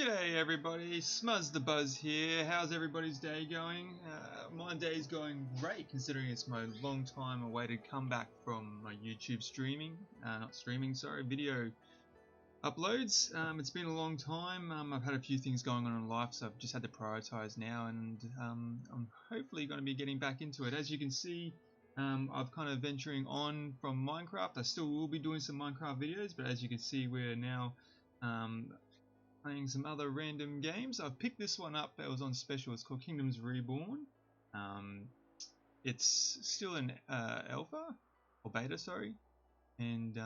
G'day everybody, SmuzzTheBuzz here. How's everybody's day going? My day's going great considering it's my long time awaited comeback from my YouTube video uploads. It's been a long time. I've had a few things going on in life, so I've just had to prioritize now, and I'm hopefully going to be getting back into it. As you can see, I've kind of venturing on from Minecraft. I still will be doing some Minecraft videos, but as you can see, we're now playing some other random games. I've picked this one up. It was on special. It's called KINGDOM REBORN. It's still an alpha or beta, sorry. And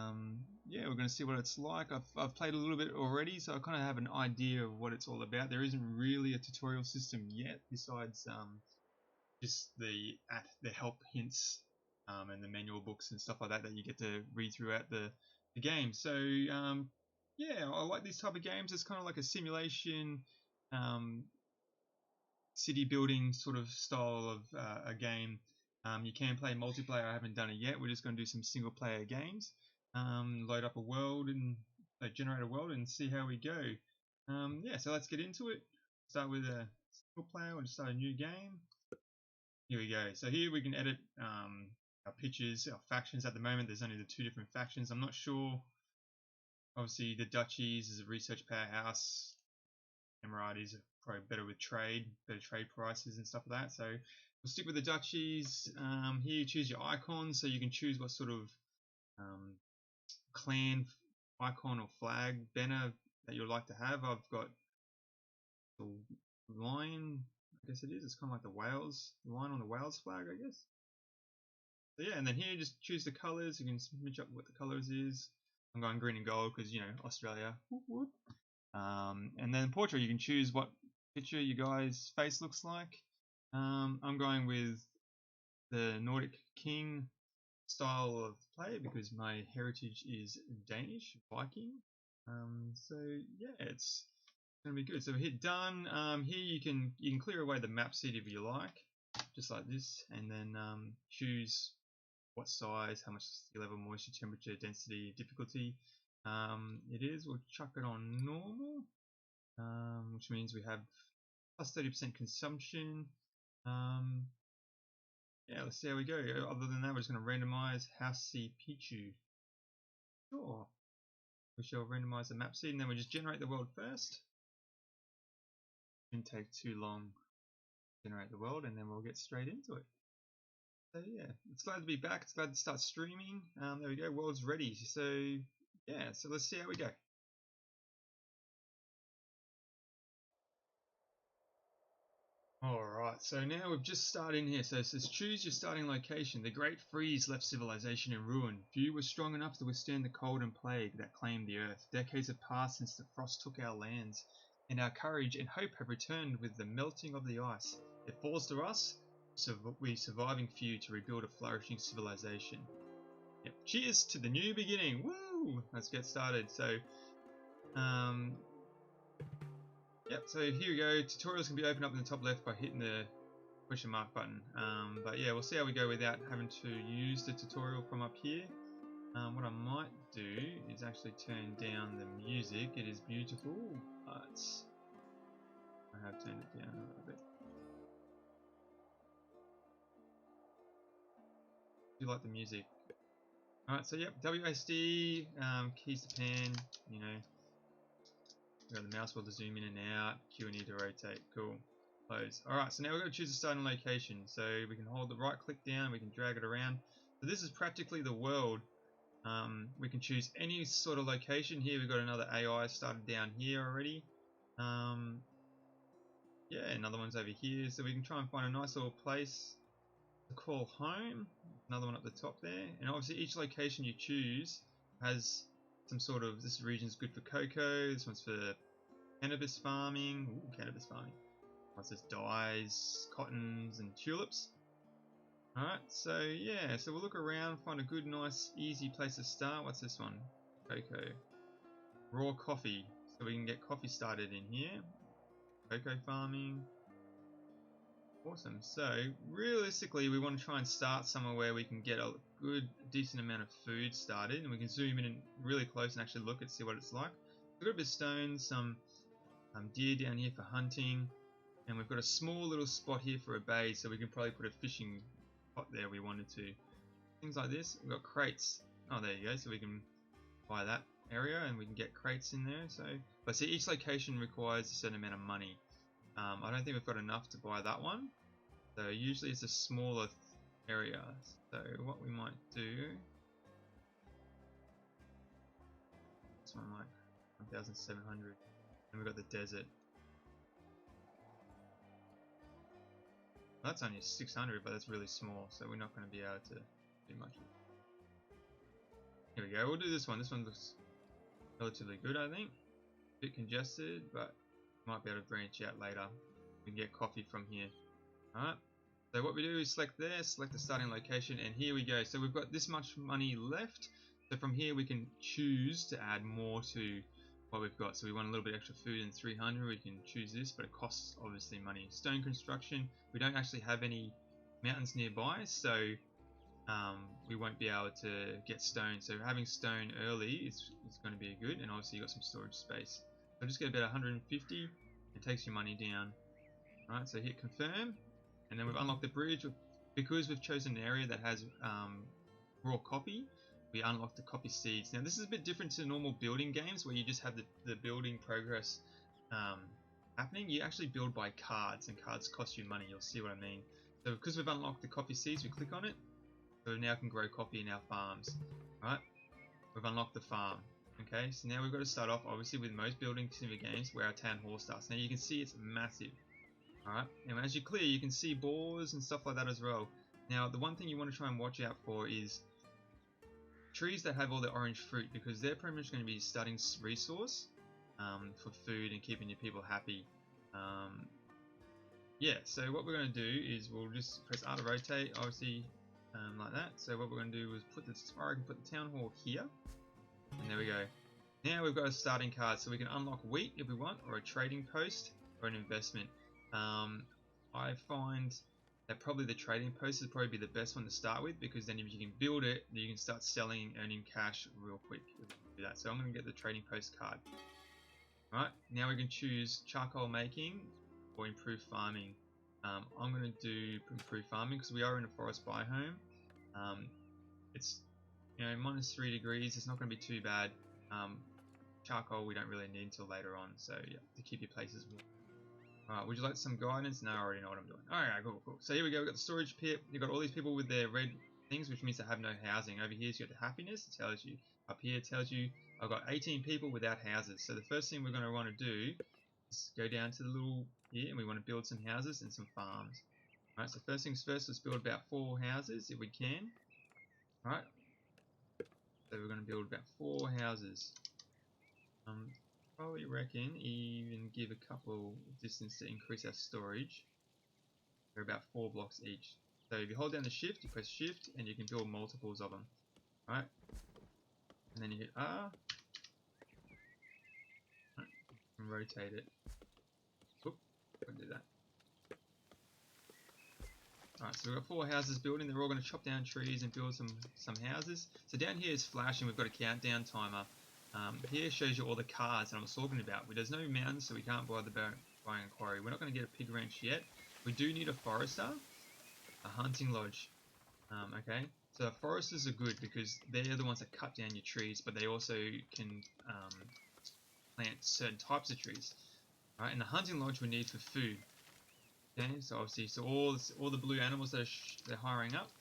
yeah, we're going to see what it's like. I've played a little bit already, so I kind of have an idea of what it's all about. There isn't really a tutorial system yet, besides just the help hints and the manual books and stuff like that you get to read throughout the game. So yeah, I like these type of games. It's kind of like a simulation, city building sort of style of a game. You can play multiplayer. I haven't done it yet. We're just going to do some single player games. Load up a world and generate a world and see how we go. Yeah, so let's get into it. Start with a single player. We'll just start a new game. Here we go. So here we can edit our pictures, our factions. At the moment, there's only the two different factions. I'm not sure. Obviously, the Duchies is a research powerhouse. Emiratis are probably better with better trade prices and stuff like that. So we'll stick with the Duchies. Here you choose your icon, so you can choose what sort of clan icon or flag banner that you'd like to have. I've got the lion, I guess it is. It's kind of like the Wales line on the Wales flag, I guess. So yeah, and then here just choose the colours. You can match up what the colours is. I'm going green and gold because, you know, Australia. Whoop, whoop. And then portrait, you can choose what picture you guys' face looks like. I'm going with the Nordic King style of play because my heritage is Danish, Viking. So yeah, it's gonna be good. So we hit done. Here you can clear away the map seed if you like, just like this, and then choose what size, how much sea level, moisture, temperature, density, difficulty it is. We'll chuck it on normal, which means we have plus 30% consumption. Yeah, let's see how we go. Other than that, we're just going to randomize House C Pichu. Sure. We shall randomize the map seed, and then we just generate the world first. Shouldn't take too long to generate the world, and then we'll get straight into it. So yeah, it's glad to be back. It's glad to start streaming. There we go, world's ready. So yeah, so let's see how we go. Alright, so now we've just started in here. So it says choose your starting location. The Great Freeze left civilization in ruin. Few were strong enough to withstand the cold and plague that claimed the earth. Decades have passed since the frost took our lands, and our courage and hope have returned with the melting of the ice. It falls to us, we surviving few, to rebuild a flourishing civilization. Yep. Cheers to the new beginning. Woo! Let's get started. So yep, so here we go. Tutorials can be opened up in the top left by hitting the question mark button. But yeah, we'll see how we go without having to use the tutorial from up here. What I might do is actually turn down the music. It is beautiful, but I have turned it down a little bit. Do you like the music? Alright, so yep, WASD, keys to pan, you know. We've got the mouse wheel to zoom in and out, Q and E to rotate, cool. Close. Alright, so now we're going to choose a starting location. So we can hold the right click down, we can drag it around. So this is practically the world. We can choose any sort of location. Here we've got another AI started down here already. Yeah, another one's over here. So we can try and find a nice little place to call home. Another one up the top there. And obviously each location you choose has some sort of, this region's good for cocoa, this one's for cannabis farming. Ooh, cannabis farming. What's this? Dyes, cottons, and tulips. Alright, so yeah, so we'll look around, find a good, nice, easy place to start. What's this one? Cocoa. Raw coffee. So we can get coffee started in here. Cocoa farming. Awesome. So realistically, we want to try and start somewhere where we can get a good, decent amount of food started, and we can zoom in really close and actually look and see what it's like. We've got a bit of stone, some deer down here for hunting, and we've got a small little spot here for a bay, so we can probably put a fishing pot there if we wanted to. Things like this. We've got crates. Oh, there you go. So we can buy that area and we can get crates in there. So, but see, each location requires a certain amount of money. I don't think we've got enough to buy that one. So usually it's a smaller area. So what we might do, this one like 1,700, and we've got the desert. Well, that's only 600, but that's really small, so we're not going to be able to do much. Here we go. We'll do this one. This one looks relatively good, I think. A bit congested, but might be able to branch out later. We can get coffee from here. Alright. So what we do is select there, select the starting location, and here we go. So we've got this much money left. So from here we can choose to add more to what we've got. So we want a little bit extra food and 300. We can choose this, but it costs obviously money. Stone construction. We don't actually have any mountains nearby, so we won't be able to get stone. So having stone early is going to be good, and obviously you got some storage space. So just get about 150. It takes your money down. Alright, so hit confirm, and then we've unlocked the bridge. Because we've chosen an area that has raw copy, we unlock the copy seeds. Now this is a bit different to normal building games where you just have the building progress happening. You actually build by cards, and cards cost you money. You'll see what I mean. So because we've unlocked the copy seeds, we click on it. So we now can grow coffee in our farms. Right? We've unlocked the farm. Okay, so now we've got to start off obviously with most building simulator games where our town hall starts. Now you can see it's massive. Alright, and as you clear you can see boars and stuff like that as well. Now the one thing you want to try and watch out for is trees that have all the orange fruit, because they're pretty much going to be starting resource for food and keeping your people happy. Yeah, so what we're going to do is we'll just press R to rotate, obviously like that. So what we're going to do is put the town hall here, and there we go. Now we've got a starting card, so we can unlock wheat if we want, or a trading post, or an investment. I find that probably the trading post would probably be the best one to start with, because then if you can build it, you can start selling and earning cash real quick if you do that. So I'm going to get the trading post card. Right, now we can choose charcoal making or improve farming. I'm going to do improve farming because we are in a forest biome. It's -3 degrees. It's not going to be too bad. Charcoal we don't really need until later on, so yeah, to keep your places warm. Alright, would you like some guidance? No, I already know what I'm doing. Alright, cool. So here we go, we've got the storage pit. You've got all these people with their red things, which means they have no housing. Over here, you've got the happiness. It tells you. Up here, it tells you I've got 18 people without houses. So the first thing we're going to want to do is go down to the little here, and we want to build some houses and some farms. Alright, so first things first, let's build about 4 houses if we can. Alright, so we're going to build about 4 houses. Probably reckon even give a couple distance to increase our storage. They're about 4 blocks each. So if you hold down the shift, you press shift, and you can build multiples of them. Right? And then you hit R. Right, and rotate it. Oop, couldn't do that. Alright, so we've got 4 houses building. They're all going to chop down trees and build some houses. So down here is flashing. We've got a countdown timer. Here shows you all the cards that I was talking about. There's no mountains, so we can't buy the buying a quarry. We're not going to get a pig ranch yet. We do need a forester, a hunting lodge. Okay, so the foresters are good because they're the ones that cut down your trees, but they also can plant certain types of trees. Right, and the hunting lodge we need for food. Okay, so obviously, so all the blue animals that they're hiring up.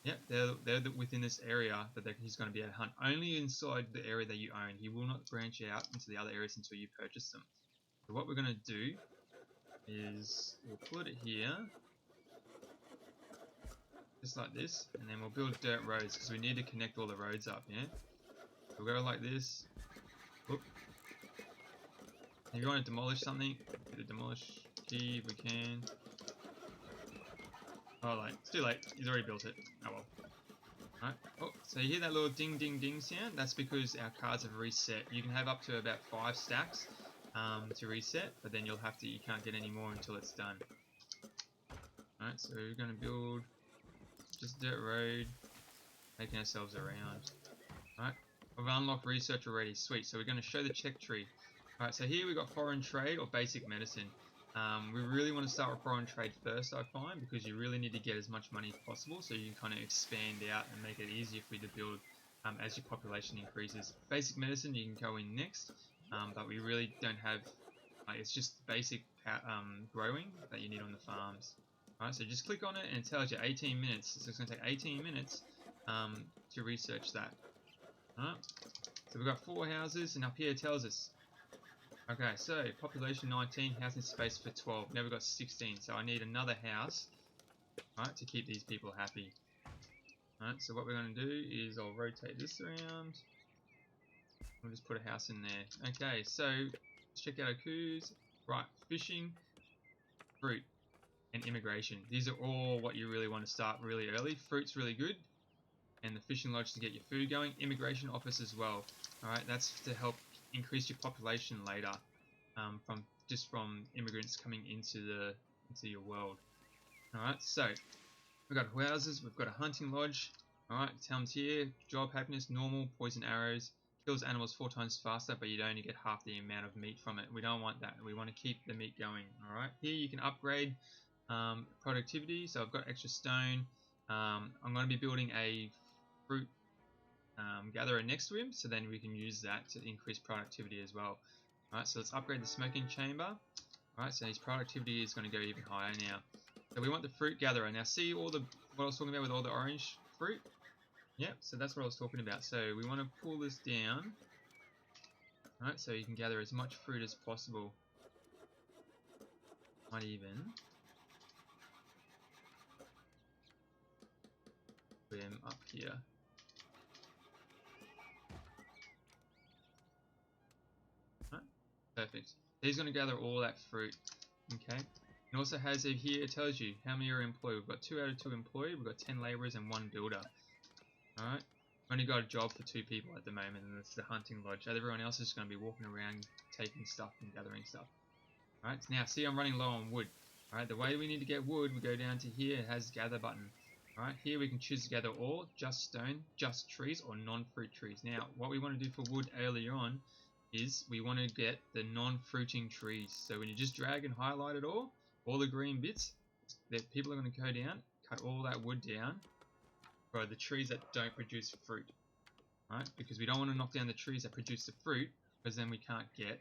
Yep, they're within this area that he's going to be able to hunt. Only inside the area that you own. He will not branch out into the other areas until you purchase them. So what we're going to do is we'll put it here, just like this, and then we'll build dirt roads because we need to connect all the roads up, yeah? We'll go like this. Whoop. If you want to demolish something, hit the demolish key if we can. Oh, like, it's too late. He's already built it. Oh well. Alright. Oh, so you hear that little ding ding ding sound? That's because our cards have reset. You can have up to about 5 stacks to reset, but then you can't get any more until it's done. Alright, so we're going to build just dirt road, making ourselves around. Alright, we've unlocked research already. Sweet. So we're going to show the check tree. Alright, so here we got foreign trade or basic medicine. We really want to start with foreign trade first, I find, because you really need to get as much money as possible so you can kind of expand out and make it easier for you to build as your population increases. Basic medicine you can go in next, but we really don't have, it's just basic growing that you need on the farms. Alright, so just click on it and it tells you 18 minutes, so it's going to take 18 minutes to research that. Alright, so we've got 4 houses and up here it tells us, okay, so population 19, housing space for 12. Now we've got 16, so I need another house, right, to keep these people happy. Alright, so what we're going to do is I'll rotate this around. We'll just put a house in there. Okay, so let's check out our coups. Right, fishing, fruit, and immigration. These are all what you really want to start really early. Fruit's really good, and the fishing lodge to get your food going. Immigration office as well. Alright, that's to help increase your population later, from immigrants coming into your world. Alright, so we've got houses, we've got a hunting lodge. Alright, towns here, job, happiness, normal, poison arrows, kills animals 4 times faster, but you'd only get half the amount of meat from it. We don't want that. We want to keep the meat going. Alright, here you can upgrade productivity. So I've got extra stone. I'm going to be building a fruit gatherer next to him, so then we can use that to increase productivity as well. Alright, so let's upgrade the smoking chamber. Alright, so his productivity is going to go even higher now. So we want the fruit gatherer. Now see what I was talking about with all the orange fruit? Yep, so that's what I was talking about. So we want to pull this down. Alright, so you can gather as much fruit as possible. Might even put him up here. Perfect. He's going to gather all that fruit. Okay. It also has it here, it tells you how many are employed. We've got 2 out of 2 employed, we've got 10 labourers and 1 builder. Alright. Only got a job for 2 people at the moment, and it's the hunting lodge. Everyone else is going to be walking around taking stuff and gathering stuff. Alright, now see I'm running low on wood. Alright, the way we need to get wood, we go down to here, it has gather button. Alright, here we can choose to gather all, just stone, just trees, or non-fruit trees. Now, what we want to do for wood earlier on is we want to get the non-fruiting trees. So when you just drag and highlight it all the green bits, that people are going to go down, cut all that wood down for the trees that don't produce fruit. Right? Because we don't want to knock down the trees that produce the fruit, because then we can't get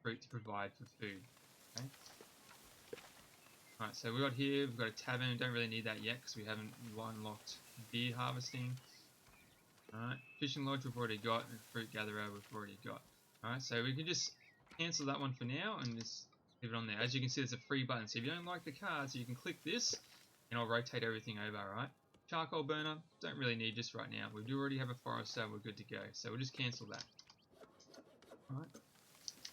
fruit to provide for food. Okay? Alright, so we've got a tavern. We don't really need that yet because we haven't unlocked beer harvesting. Alright, fishing lodge we've already got, and fruit gatherer we've already got. Alright, so we can just cancel that one for now and just leave it on there. As you can see, there's a free button. So if you don't like the cards, you can click this and I'll rotate everything over, alright? Charcoal burner, don't really need just right now. We do already have a forester, we're good to go. So we'll just cancel that. Alright.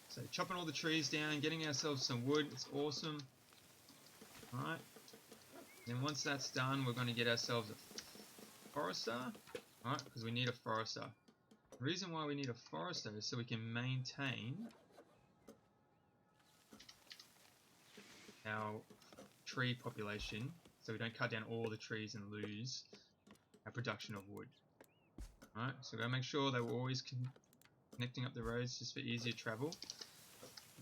So chopping all the trees down, getting ourselves some wood, it's awesome. Alright. Then once that's done, we're going to get ourselves a forester. Alright, because we need a forester. The reason why we need a forester is so we can maintain our tree population, so we don't cut down all the trees and lose our production of wood. Alright, so we're going to make sure that we're always connecting up the roads just for easier travel.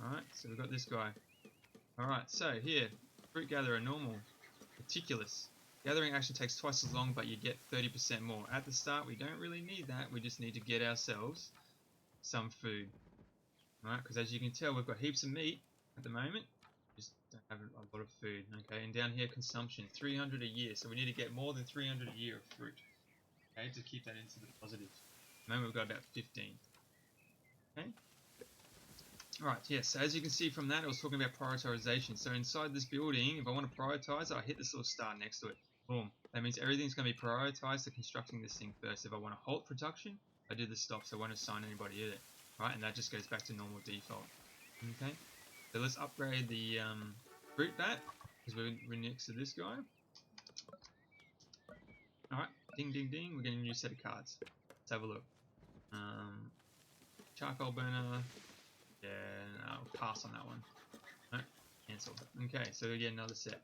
Alright, so we've got this guy. Alright, so here, fruit gatherer normal, meticulous. Gathering actually takes twice as long, but you get 30% more. At the start, we don't really need that. We just need to get ourselves some food. Alright, because as you can tell, we've got heaps of meat at the moment. Just don't have a lot of food. Okay, and down here, consumption, 300 a year. So we need to get more than 300 a year of fruit. Okay, to keep that into the positive. At the moment, we've got about 15. Okay. Alright, yes, so as you can see from that, I was talking about prioritization. So inside this building, if I want to prioritize, I hit this little star next to it. Boom. That means everything's going to be prioritized to constructing this thing first. If I want to halt production, I do the stop, so I won't assign anybody to it. Right, and that just goes back to normal default. Okay, so let's upgrade the fruit bat, because we're next to this guy. Alright, ding ding ding, we're getting a new set of cards. Let's have a look. Charcoal burner. Yeah, no, I'll pass on that one. No, cancel. Okay, so we get another set.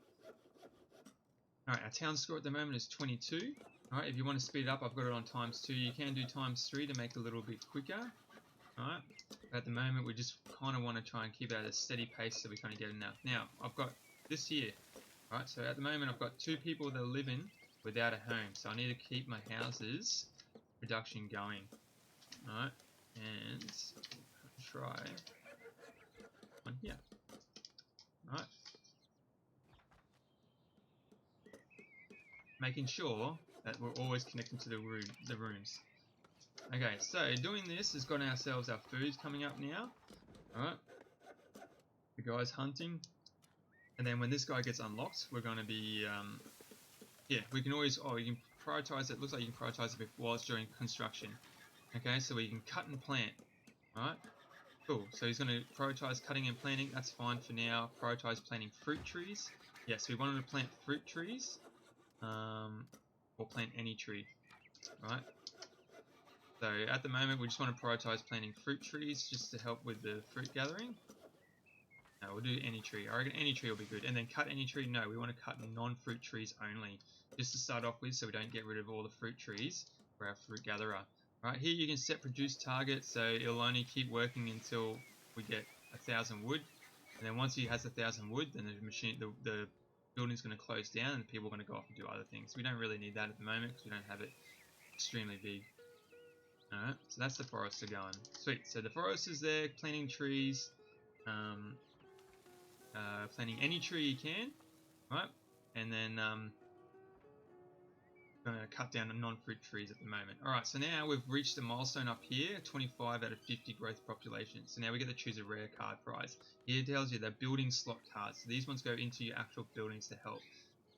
Alright, our town score at the moment is 22. Alright, if you want to speed it up, I've got it on ×2. You can do ×3 to make it a little bit quicker. Alright, At the moment, we just kind of want to try and keep it at a steady pace so we kind of get enough. Now, I've got this here, right? So at the moment, I've got 2 people that are living without a home. So I need to keep my houses production going, right? And try one here, right? Making sure that we're always connecting to the rooms. Okay, so doing this has got ourselves our food coming up now, alright? The guy's hunting, and then when this guy gets unlocked, we're going to be, yeah, we can always, you can prioritize it. Looks like you can prioritize it while it's during construction. Okay, so we can cut and plant, alright? Cool, so he's going to prioritize cutting and planting, that's fine for now. Prioritize planting fruit trees. Yes, we wanted to plant fruit trees, or plant any tree, right? So at the moment we just want to prioritize planting fruit trees just to help with the fruit gathering. No, we'll do any tree. I reckon any tree will be good. And then cut any tree? No, we want to cut non-fruit trees only, just to start off with so we don't get rid of all the fruit trees for our fruit gatherer. Right, here you can set produce target, so it'll only keep working until we get 1,000 wood. And then once he has 1,000 wood, then the building's going to close down and people are going to go off and do other things. We don't really need that at the moment because we don't have it extremely big. Alright, so that's the forester going. Sweet, so the forest is there, planting trees, planting any tree you can, right? And then going to cut down the non-fruit trees at the moment. Alright, so now we've reached the milestone up here, 25 out of 50 growth population. So now we get to choose a rare card prize. Here it tells you they're building slot cards. So these ones go into your actual buildings to help.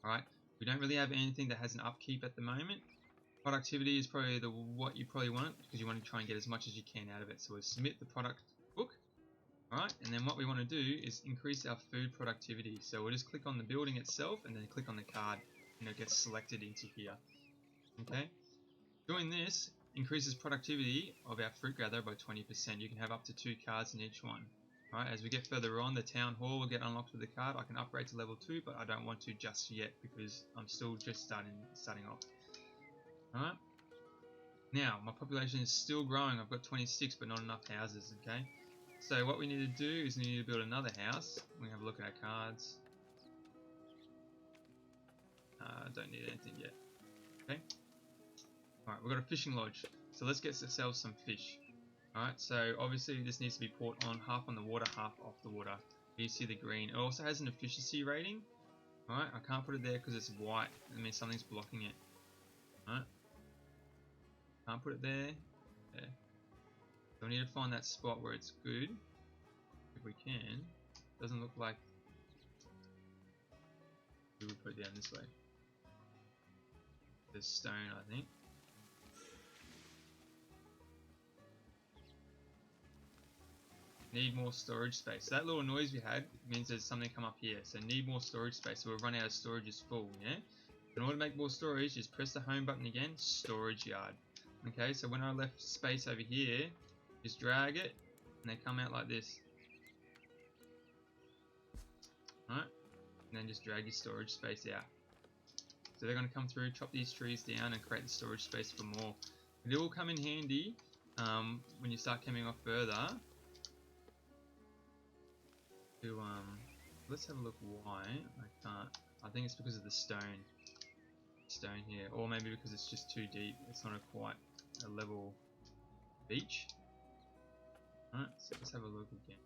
Alright, we don't really have anything that has an upkeep at the moment. Productivity is probably what you probably want because you want to try and get as much as you can out of it. So we'll submit the product book, alright, and then what we want to do is increase our food productivity. So we'll just click on the building itself and then click on the card and it gets selected into here. Okay, doing this increases productivity of our fruit gatherer by 20%. You can have up to 2 cards in each one. Alright, as we get further on, the town hall will get unlocked with the card. I can upgrade to level 2, but I don't want to just yet because I'm still just starting off. Alright, now my population is still growing. I've got 26 but not enough houses. Okay, so what we need to do is we need to build another house. We have a look at our cards. Don't need anything yet. Okay, alright, we've got a fishing lodge, so let's get ourselves some fish. Alright, so obviously this needs to be poured on, half on the water, half off the water. You see the green. It also has an efficiency rating. Alright, I can't put it there because it's white. That means something's blocking it. Alright, can't put it there. Yeah. So we need to find that spot where it's good. If we can. Doesn't look like we would put it down this way. There's stone, I think. Need more storage space. So that little noise we had means there's something come up here. So need more storage space. So we'll run out of storage is full, yeah? In order to make more storage, just press the home button again, storage yard. Okay, so when I left space over here, just drag it, and they come out like this. Alright, and then just drag your storage space out. So they're going to come through, chop these trees down, and create the storage space for more. It will come in handy when you start coming off further. Let's have a look why I can't. I think it's because of the stone here, or maybe because it's just too deep. It's not quite a level beach. Alright, so let's have a look again.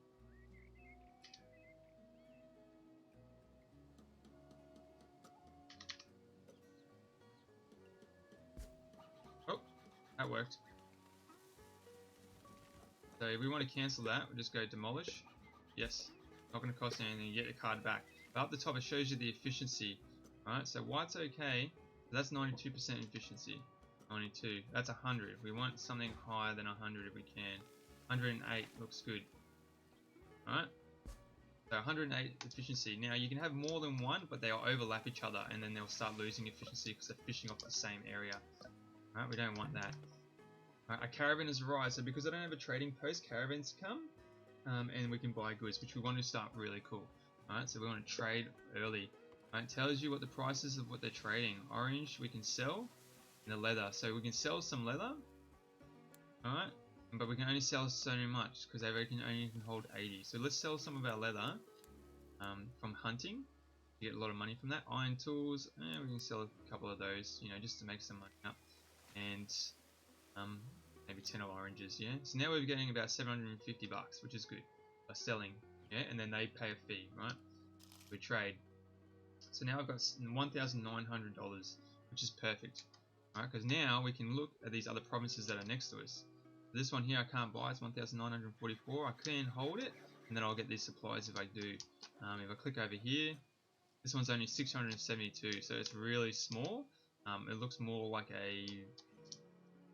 Oh, that worked. So if we want to cancel that, we'll just go demolish. Yes, not going to cost anything, you get your card back. But up the top it shows you the efficiency. Alright, so white's okay. So that's 92% efficiency. 92, that's 100. We want something higher than 100 if we can. 108 looks good. Alright, so 108 efficiency. Now you can have more than one, but they'll overlap each other and then they'll start losing efficiency because they're fishing off the same area. Alright, we don't want that. Alright, a caravan has arrived, so because I don't have a trading post, caravans come. And we can buy goods, which we want to start really cool. Alright, so we want to trade early. It tells you what the prices of what they're trading. Orange we can sell, and the leather. So we can sell some leather. Alright, but we can only sell so much because they only can hold 80. So let's sell some of our leather from hunting. You get a lot of money from that. Iron tools, we can sell a couple of those, you know, just to make some money up. And maybe 10 oranges, yeah. So now we're getting about 750 bucks, which is good by selling, yeah. And then they pay a fee, right? We trade. So now I've got $1,900, which is perfect, right? Because now we can look at these other provinces that are next to us. This one here I can't buy, it's 1,944. I can hold it, and then I'll get these supplies if I do. If I click over here, this one's only 672, so it's really small. It looks more like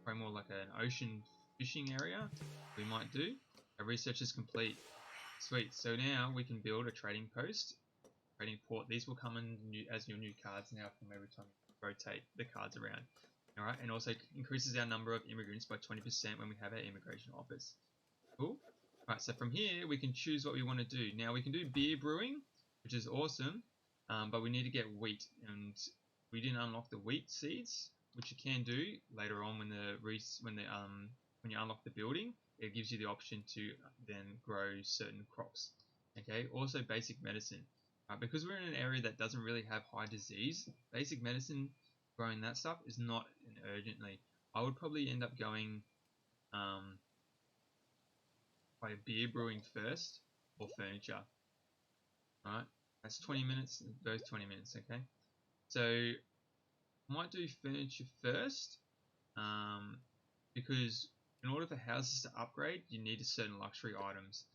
probably more like an ocean fishing area. We might do. Our research is complete. Sweet. So now we can build a trading post, trading port. These will come in as your new cards now from every time you rotate the cards around. All right, and also increases our number of immigrants by 20% when we have our immigration office. Cool. All right, so from here we can choose what we want to do. Now we can do beer brewing, which is awesome, but we need to get wheat, and we didn't unlock the wheat seeds, which you can do later on when you unlock the building. It gives you the option to then grow certain crops. Okay. Also basic medicine. Because we're in an area that doesn't really have high disease, basic medicine, growing that stuff is not an urgently. I would probably end up going by beer brewing first or furniture. Alright, that's 20 minutes, those 20 minutes, okay? So I might do furniture first, because in order for houses to upgrade, you need certain luxury items.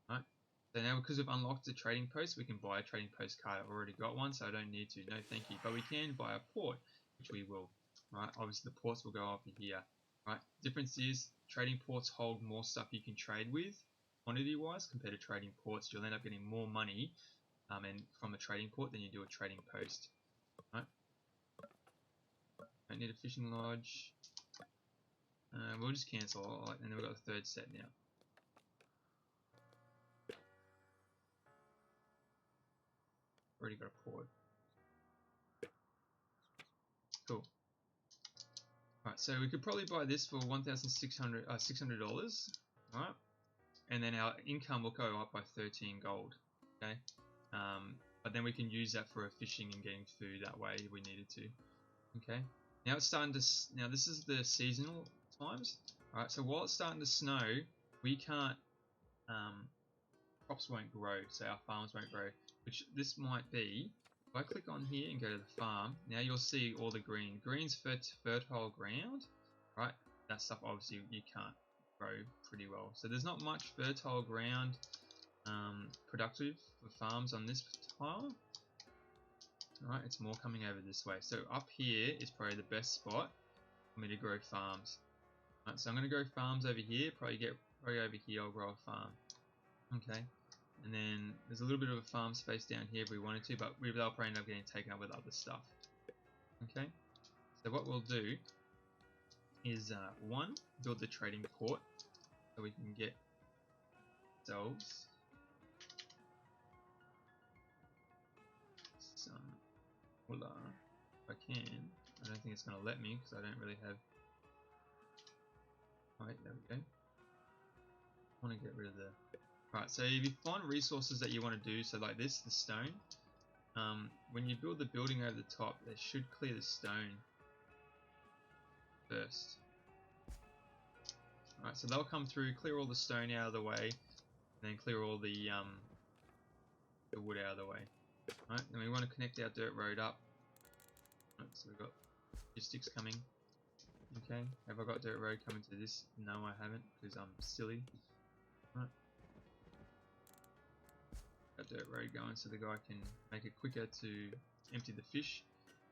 Right? So now because we've unlocked the trading post, we can buy a trading post card. I've already got one, so I don't need to. No, thank you. But we can buy a port, which we will. Right? Obviously, the ports will go over here. Right? Difference is trading ports hold more stuff you can trade with, quantity-wise, compared to trading ports. You'll end up getting more money, and from a trading port than you do a trading post. Right? Don't need a fishing lodge. We'll just cancel, and then we've got a third set now. Already got a port. Cool. Right, so we could probably buy this for $600, right? And then our income will go up by 13 gold. Okay, but then we can use that for fishing and getting food that way if we needed to. Okay, now it's starting to. Now this is the seasonal times. All right, so while it's starting to snow, we can't. Crops won't grow, so our farms won't grow. Which this might be. If I click on here and go to the farm, now you'll see all the green. Green's fertile ground, right? That stuff obviously you can't grow pretty well. So there's not much fertile ground productive for farms on this tile. Right, it's more coming over this way. So up here is probably the best spot for me to grow farms. Right, so I'm going to grow farms over here. Probably over here I'll grow a farm. Okay. And then there's a little bit of a farm space down here if we wanted to, but they'll probably end up getting taken up with other stuff. Okay, so what we'll do is one, build the trading port so we can get ourselves some wool. If I can. I don't think it's going to let me because I don't really have. Right, there we go. I want to get rid of the. Right, so if you find resources that you want to do, so like this, the stone, when you build the building over the top, they should clear the stone first. Alright, so they'll come through, clear all the stone out of the way, and then clear all the wood out of the way. Alright, then we want to connect our dirt road up. Right, so we've got logistics coming. Okay, have I got dirt road coming to this? No, I haven't, because I'm silly. Right. Got dirt road going so the guy can make it quicker to empty the fish.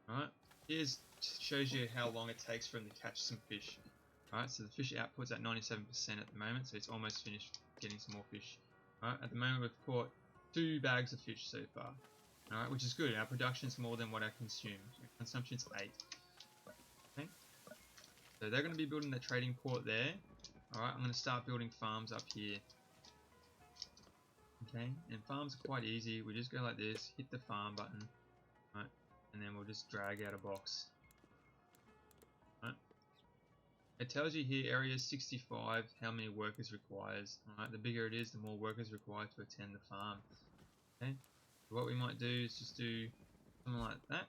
Alright, here's shows you how long it takes for him to catch some fish. Alright, so the fish output's at 97% at the moment, so it's almost finished getting some more fish. Alright, at the moment we've caught 2 bags of fish so far. Alright, which is good. Our production's more than what I consume. Our consumption's 8. Okay. So they're going to be building the trading port there. Alright, I'm going to start building farms up here. Okay, and farms are quite easy. We just go like this, hit the farm button, right, and then we'll just drag out a box. Right. It tells you here area 65 how many workers requires. Alright, the bigger it is, the more workers required to attend the farm. Okay, so what we might do is just do something like that.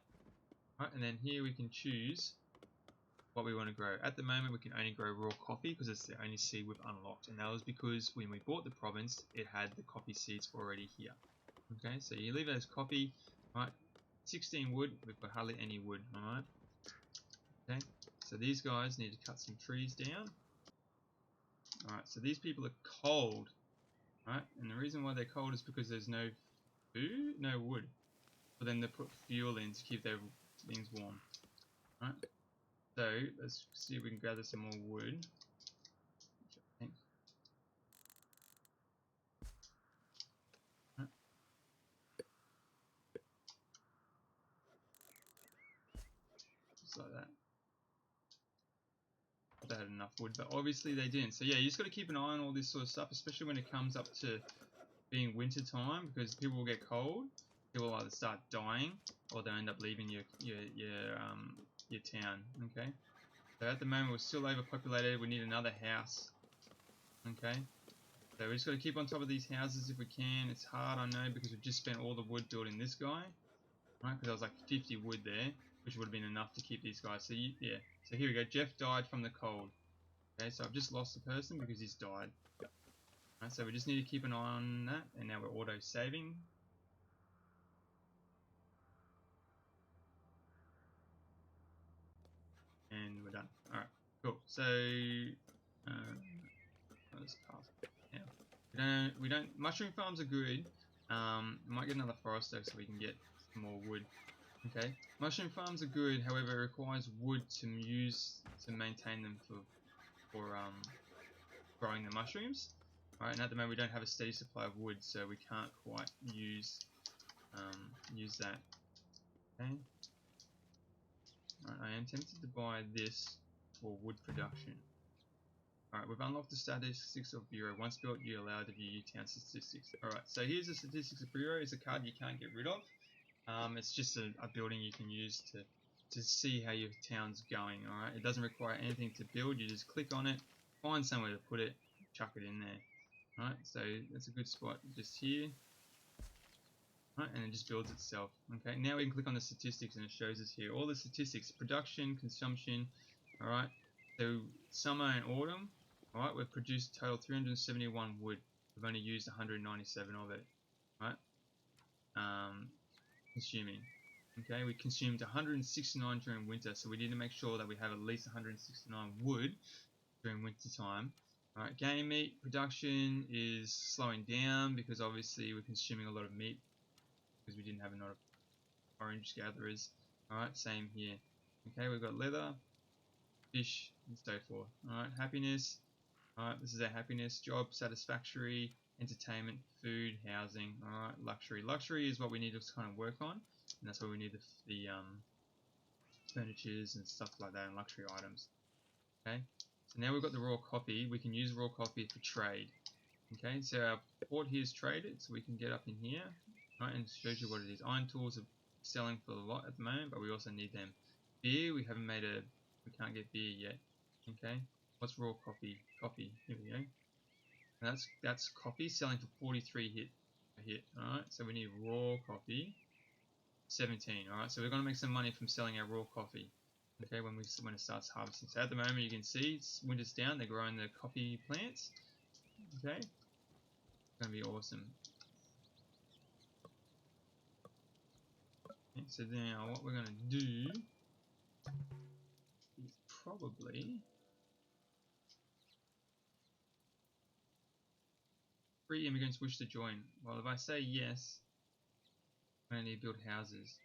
Alright, and then here we can choose what we want to grow. At the moment we can only grow raw coffee because it's the only seed we've unlocked, and that was because when we bought the province it had the coffee seeds already here. Okay, so you leave it as coffee. Right, 16 wood, we've got hardly any wood. Alright, okay, so these guys need to cut some trees down. Alright, so these people are cold. Right, and the reason why they're cold is because there's no food, no wood for them to put fuel in to keep their things warm. Right, so let's see if we can gather some more wood. Right. Just like that. They had enough wood, but obviously they didn't. So yeah, you just got to keep an eye on all this sort of stuff, especially when it comes up to being winter time, because people will get cold. People will either start dying or they'll end up leaving your town. Okay. So at the moment we're still overpopulated. We need another house. Okay. So we just got to keep on top of these houses if we can. It's hard, I know, because we've just spent all the wood building this guy. Right, because there was like 50 wood there, which would have been enough to keep these guys. So yeah, so here we go. Jeff died from the cold. Okay, so I've just lost the person because he's died. Right, so we just need to keep an eye on that, and now we're auto saving. And we're done. Alright, cool. So let's pass. Yeah. We don't mushroom farms are good. We might get another forest though so we can get some more wood. Okay, mushroom farms are good, however it requires wood to maintain them for growing the mushrooms. Right, and at the moment we don't have a steady supply of wood, so we can't quite use that. Okay. Right, I am tempted to buy this for wood production. Alright, we've unlocked the statistics of Bureau. Once built, you're allowed to view town statistics. Alright, so here's the statistics of Bureau. It's a card you can't get rid of. It's just a building you can use to see how your town's going. Alright, it doesn't require anything to build. You just click on it, find somewhere to put it, chuck it in there. Alright, so that's a good spot just here. Right, and it just builds itself. Okay, now we can click on the statistics and it shows us here all the statistics: production, consumption. All right, so summer and autumn. All right, we've produced total 371 wood. We've only used 197 of it. Right, consuming. Okay, we consumed 169 during winter, so we need to make sure that we have at least 169 wood during winter time. Alright, game meat production is slowing down because obviously we're consuming a lot of meat because we didn't have enough orange gatherers. Alright, same here. Okay, we've got leather, fish, and so forth. Alright, happiness. Alright, this is our happiness. Job, satisfactory, entertainment, food, housing. Alright, luxury. Luxury is what we need to kind of work on, and that's where we need the furnitures and stuff like that, and luxury items. Okay, so now we've got the raw coffee. We can use raw coffee for trade. Okay, so our port here is traded, so we can get up in here. Right, and it shows you what it is. Iron tools are selling for a lot at the moment, but we also need them. Beer, we haven't made we can't get beer yet. Okay, what's raw coffee? Coffee, here we go. And that's coffee selling for 43 a hit. Alright, so we need raw coffee. 17. Alright, so we're going to make some money from selling our raw coffee. Okay, when it starts harvesting. So at the moment you can see winter's down, they're growing the coffee plants. Okay, it's going to be awesome. Okay, so now what we're going to do is probably free immigrants wish to join. Well, if I say yes, I'm going to need to build houses.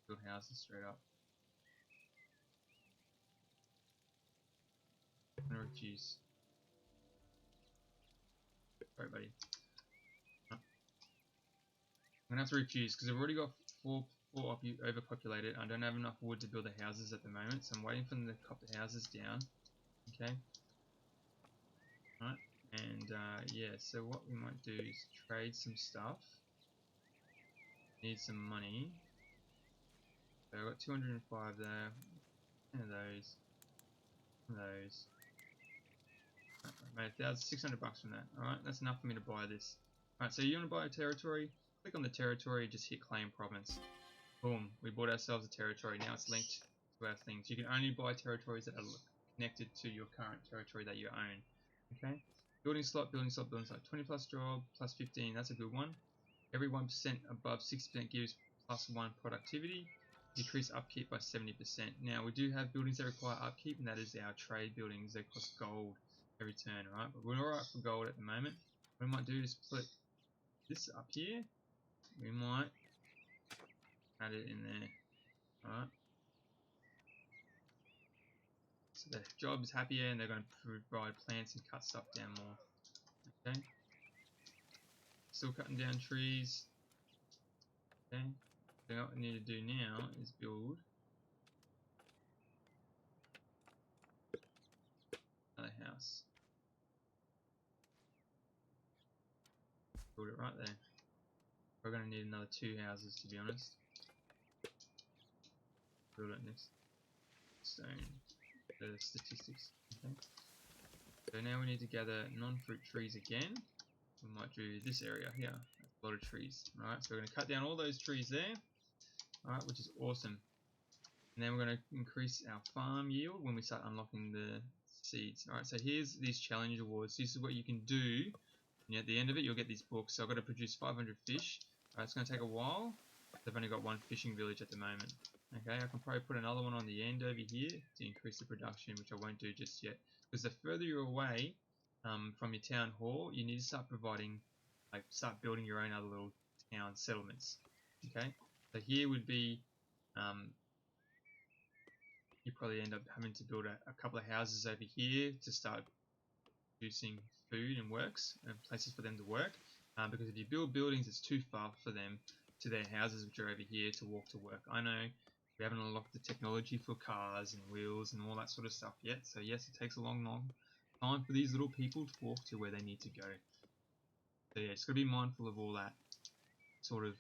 Build houses straight up. I'm going to refuse. Sorry, buddy. I'm going to have to refuse because I've already got four overpopulated. I don't have enough wood to build the houses at the moment, so I'm waiting for them to cut the houses down. Okay. Right. And yeah, so what we might do is trade some stuff. Need some money. So I've got 205 there. 10 of those. 10 of those. Right, made $1,600 from that. Alright, that's enough for me to buy this. Alright, so you want to buy a territory? Click on the territory, just hit claim province. Boom, we bought ourselves a territory. Now it's linked to our things. You can only buy territories that are connected to your current territory that you own. Okay? Building slot, building slot, building slot. 20 plus job, plus 15, that's a good one. Every 1% above 6% gives plus 1 productivity. Decrease upkeep by 70%. Now we do have buildings that require upkeep, and that is our trade buildings. They cost gold every turn, right? But we're alright for gold at the moment. What we might do is put this up here. We might add it in there. Alright. So the job's happier and they're going to provide plants and cut stuff down more. Okay. Still cutting down trees. Okay. So what we need to do now is build another house. Build it right there. We're going to need another 2 houses, to be honest. Build it next. Stone. The statistics. Okay. So now we need to gather non-fruit trees again. We might do this area here. That's a lot of trees. Alright, so we're going to cut down all those trees there. Alright, which is awesome. And then we're going to increase our farm yield when we start unlocking the seeds. Alright, so here's these challenge awards. This is what you can do. And at the end of it, you'll get these books. So I've got to produce 500 fish. Alright, it's going to take a while. I've only got 1 fishing village at the moment. Okay, I can probably put another one on the end over here to increase the production, which I won't do just yet. Because the further you're away from your town hall, you need to start providing, start building your own other little town settlements. Okay, so here would be, you probably end up having to build a couple of houses over here to start producing food and works and places for them to work. Because if you build buildings, it's too far for them to their houses, which are over here, to walk to work. I know we haven't unlocked the technology for cars and wheels and all that sort of stuff yet. So yes, it takes a long time for these little people to walk to where they need to go. So yeah, it's got to be mindful of all that sort of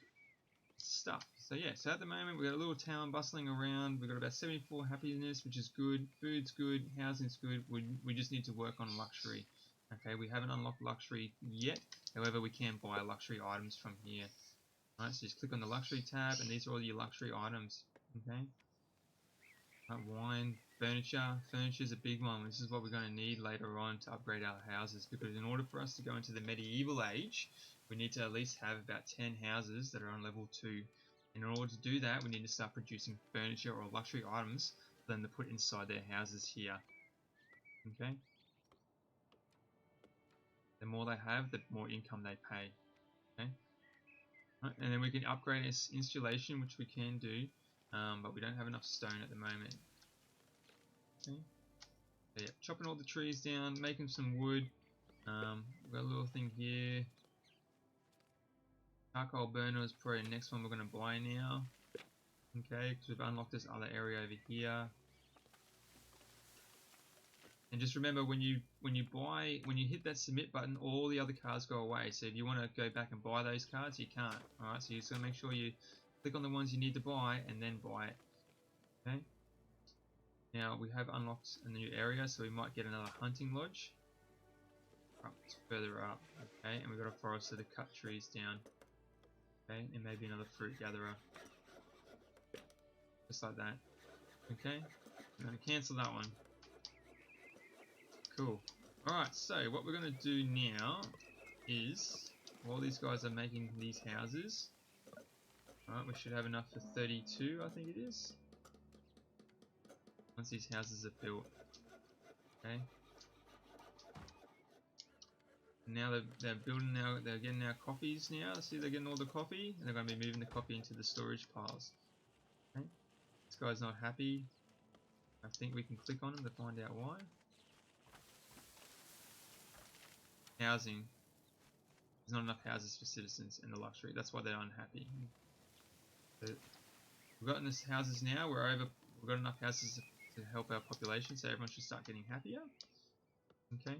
stuff. So yeah, so at the moment we've got a little town bustling around. We've got about 74 happiness, which is good. Food's good. Housing's good. We just need to work on luxury. Okay, we haven't unlocked luxury yet. However, we can buy luxury items from here. Alright, so just click on the luxury tab, and these are all your luxury items. Okay. Wine, furniture. Furniture is a big one. This is what we're going to need later on to upgrade our houses, because in order for us to go into the medieval age, we need to at least have about 10 houses that are on level 2. And in order to do that, we need to start producing furniture or luxury items for them to put inside their houses here. Okay. The more they have, the more income they pay. Okay. Right, and then we can upgrade this installation, which we can do, but we don't have enough stone at the moment. Okay. So yeah, chopping all the trees down, making some wood. We've got a little thing here. Charcoal burner is probably the next one we're going to buy now. Okay, because we've unlocked this other area over here. And just remember, when you hit that submit button, all the other cards go away. So if you want to go back and buy those cards, you can't. Alright, so you just got to make sure you click on the ones you need to buy and then buy it. Okay. Now we have unlocked a new area, so we might get another hunting lodge. Up, further up. Okay, and we've got a forester to cut trees down. Okay, and maybe another fruit gatherer. Just like that. Okay, I'm going to cancel that one. Cool. Alright, so what we're going to do now is, while these guys are making these houses, alright, we should have enough for 32, I think it is. Once these houses are built. Okay. Now they're building now, they're getting our coffees now. See, they're getting all the coffee, and they're going to be moving the coffee into the storage piles. Okay. This guy's not happy. I think we can click on him to find out why. Housing. There's not enough houses for citizens in the luxury. That's why they're unhappy. So we've gotten this houses now. We've got enough houses to help our population, so everyone should start getting happier. Okay.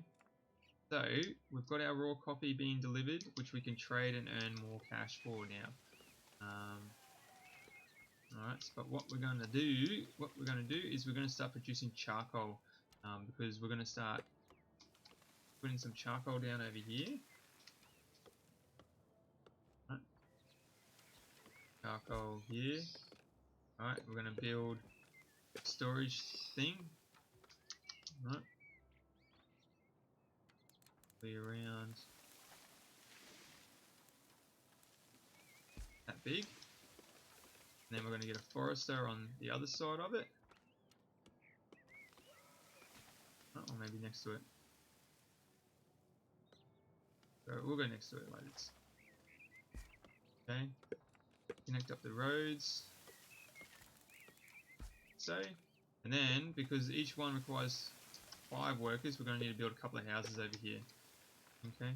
So we've got our raw coffee being delivered, which we can trade and earn more cash for now. Alright, but what we're going to do is we're going to start producing charcoal, because we're going to start putting some charcoal down over here. Right. Charcoal here. Alright, we're going to build a storage thing. Right. Be around that big. And then we're going to get a forester on the other side of it. Oh, or maybe next to it. So we'll go next to it like this. Okay. Connect up the roads. So, and then because each one requires 5 workers, we're going to need to build a couple of houses over here. Okay.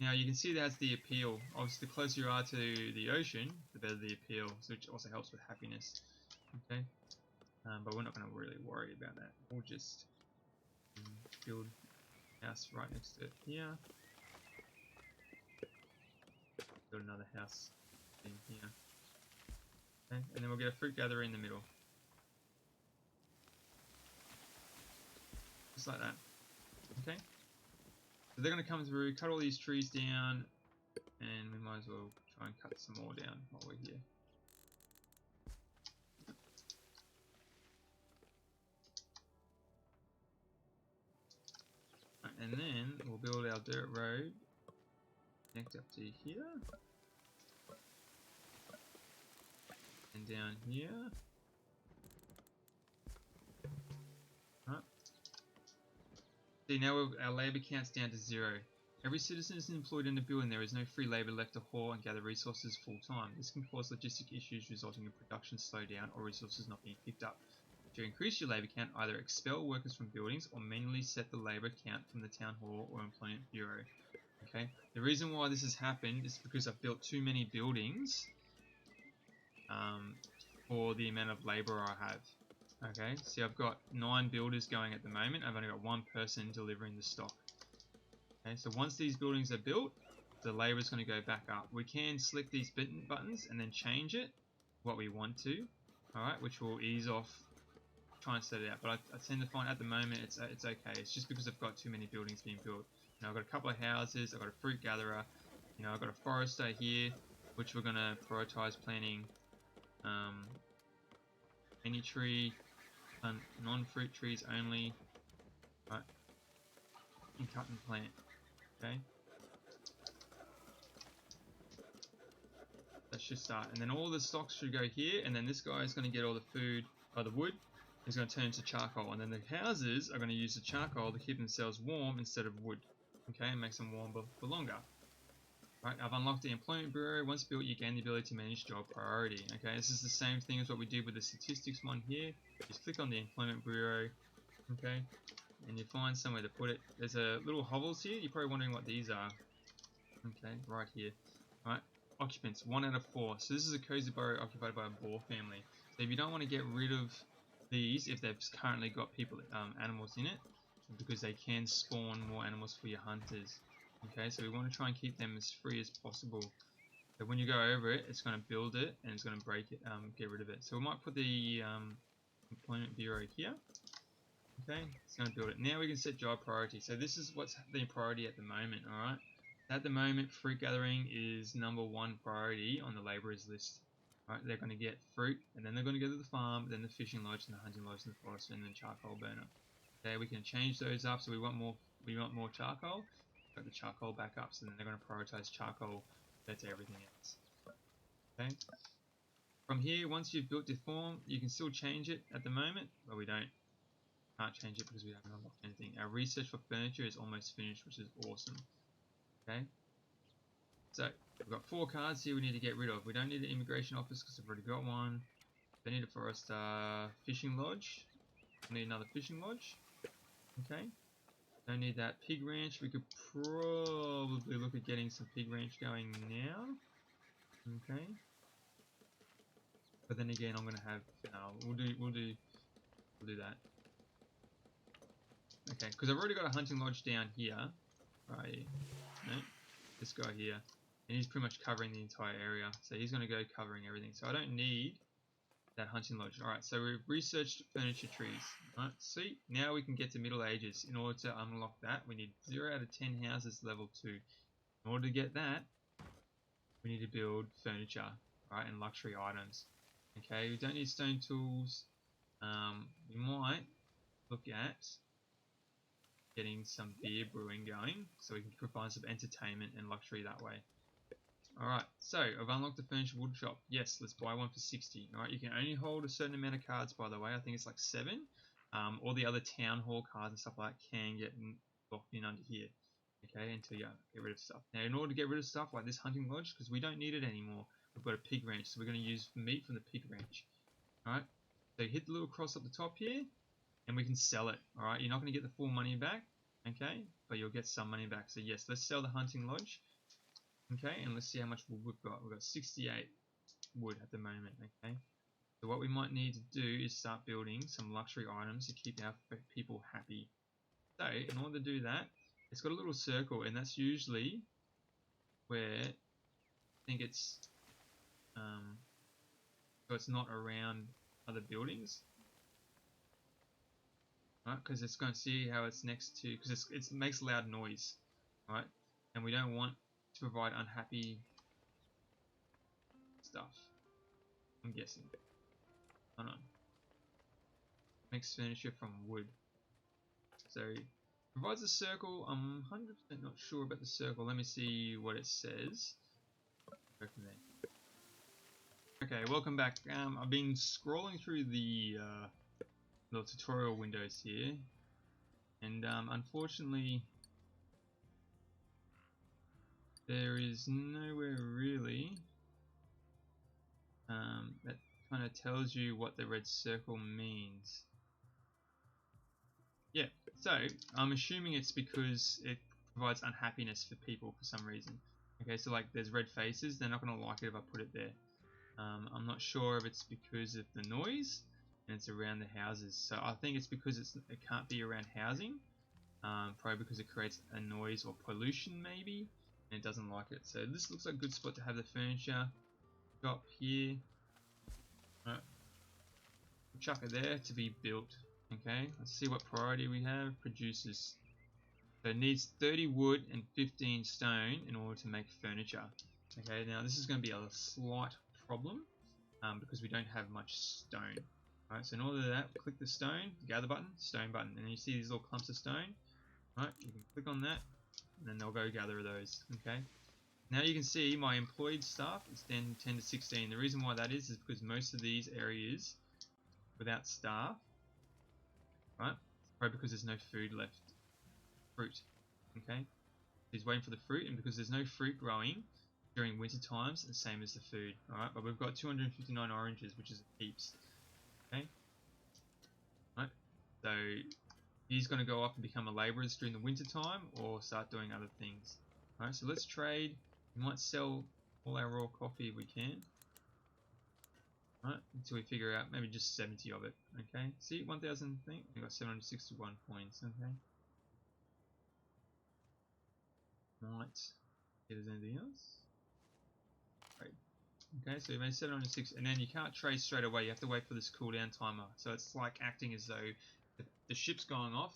Now you can see that's the appeal. Obviously, the closer you are to the ocean, the better the appeal, which also helps with happiness. Okay. But we're not going to really worry about that. We'll just build a house right next to it here. Build another house in here. Okay. And then we'll get a fruit gatherer in the middle. Just like that. Okay. So they're going to come through, cut all these trees down, and we might as well try and cut some more down while we're here. Right, and then we'll build our dirt road, connect up to here, and down here. Right. See, now our labour count's down to 0. Every citizen is employed in a building. There is no free labour left to haul and gather resources full time. This can cause logistic issues resulting in production slowdown or resources not being picked up. To increase your labour count, either expel workers from buildings or manually set the labour count from the town hall or employment bureau. Okay. The reason why this has happened is because I've built too many buildings for the amount of labour I have. Okay, see I've got 9 builders going at the moment. I've only got 1 person delivering the stock. Okay, so once these buildings are built, the labour is going to go back up. We can select these buttons and then change it what we want to. Alright, which will ease off try and set it out. But I tend to find at the moment it's okay. It's just because I've got too many buildings being built. Now I've got a couple of houses, I've got a fruit gatherer, I've got a forester here, which we're going to prioritise planting any tree, non-fruit trees only, right, and cut and plant, okay? That should start, and then all the stocks should go here, and then this guy is going to get all the food, the wood, is going to turn into charcoal, and then the houses are going to use the charcoal to keep themselves warm instead of wood, okay, and makes them warm for longer. Right, I've unlocked the employment bureau. Once built, you gain the ability to manage job priority. Okay, this is the same thing as what we did with the statistics one here. Just click on the employment bureau, okay, and you find somewhere to put it. There's a little hovels here. You're probably wondering what these are. Okay, right here. Right, occupants 1 out of 4. So this is a cozy burrow occupied by a boar family. So if you don't want to get rid of these, if they've currently got people, animals in it, because they can spawn more animals for your hunters. Okay, so we want to try and keep them as free as possible. So when you go over it, it's going to build it and it's going to break it, get rid of it. So we might put the employment bureau here. Okay, it's going to build it. Now we can set job priority. So this is what's the priority at the moment. All right. At the moment, fruit gathering is #1 priority on the labourers list. All right, they're going to get fruit, and then they're going to go to the farm, then the fishing lodge, and the hunting lodge, and the forest, and then charcoal burner. Okay, we can change those up. So we want more charcoal. Got the charcoal back up, so then they're going to prioritize charcoal compared to everything else. Okay. From here, once you've built your form, you can still change it at the moment, but we can't change it because we haven't unlocked anything. Our research for furniture is almost finished, which is awesome. Okay. So we've got 4 cards here we need to get rid of. We don't need an immigration office because we've already got one. We need a forester fishing lodge. We need another fishing lodge. Okay. Don't need that pig ranch. We could probably look at getting some pig ranch going now. Okay. But then again, I'm gonna have we'll do that. Okay, because I've already got a hunting lodge down here. Right. No, this guy here, and he's pretty much covering the entire area. So he's gonna go covering everything. So I don't need that hunting lodge. Alright, so we've researched furniture trees. Alright, see, now we can get to Middle Ages. In order to unlock that, we need 0 out of 10 houses level 2. In order to get that, we need to build furniture, right, and luxury items. Okay, we don't need stone tools. We might look at getting some beer brewing going, so we can provide some entertainment and luxury that way. Alright, so I've unlocked the furniture wood shop. Yes, let's buy one for 60. Alright, you can only hold a certain amount of cards, by the way. I think it's like 7. All the other town hall cards and stuff like that can get locked in under here. Okay, until you get rid of stuff. Now, in order to get rid of stuff like this hunting lodge, because we don't need it anymore, we've got a pig ranch, so we're going to use meat from the pig ranch. Alright, so hit the little cross up the top here, and we can sell it. Alright, you're not going to get the full money back, okay, but you'll get some money back. So yes, let's sell the hunting lodge. Okay, and let's see how much wood we've got. We've got 68 wood at the moment, okay. So what we might need to do is start building some luxury items to keep our people happy. So, in order to do that, it's got a little circle, and that's usually where I think it's, so it's not around other buildings. Right, because it's going to see how it's next to, because it makes loud noise, right, and we don't want to provide unhappy stuff, I'm guessing. Hold on. Makes furniture from wood. So, provides a circle. I'm 100% not sure about the circle. Let me see what it says. Go from there. Okay, welcome back. I've been scrolling through the little tutorial windows here, and unfortunately, there is nowhere really that kind of tells you what the red circle means. Yeah, so I'm assuming it's because it provides unhappiness for people for some reason. Okay, so like there's red faces, they're not going to like it if I put it there. I'm not sure if it's because of the noise and it's around the houses. So I think it's because it can't be around housing, probably because it creates a noise or pollution maybe, and it doesn't like it. So this looks like a good spot to have the furniture shop here. Right. We'll chuck it there to be built. Okay, let's see what priority we have. Produces. So it needs 30 wood and 15 stone in order to make furniture. Okay, now this is going to be a slight problem because we don't have much stone. Alright, so in order to do that, click the stone, gather button, stone button, and then you see these little clumps of stone. Alright, you can click on that, and then they'll go gather those. Okay. Now you can see my employed staff is 10 to 16. The reason why that is because most of these areas without staff, right? Probably because there's no food left. Fruit. Okay? He's waiting for the fruit, and because there's no fruit growing during winter times, the same as the food. Alright, but we've got 259 oranges, which is heaps. Okay? Right? So he's going to go off and become a labourer during the winter time or start doing other things. Alright, so let's trade. We might sell all our raw coffee if we can. Right, until we figure out maybe just 70 of it. Okay, see 1,000 thing. We got 761 points. Okay, might see if there's anything else. Right. Okay, so we made 706, and then you can't trade straight away. You have to wait for this cooldown timer. So it's like acting as though the ship's going off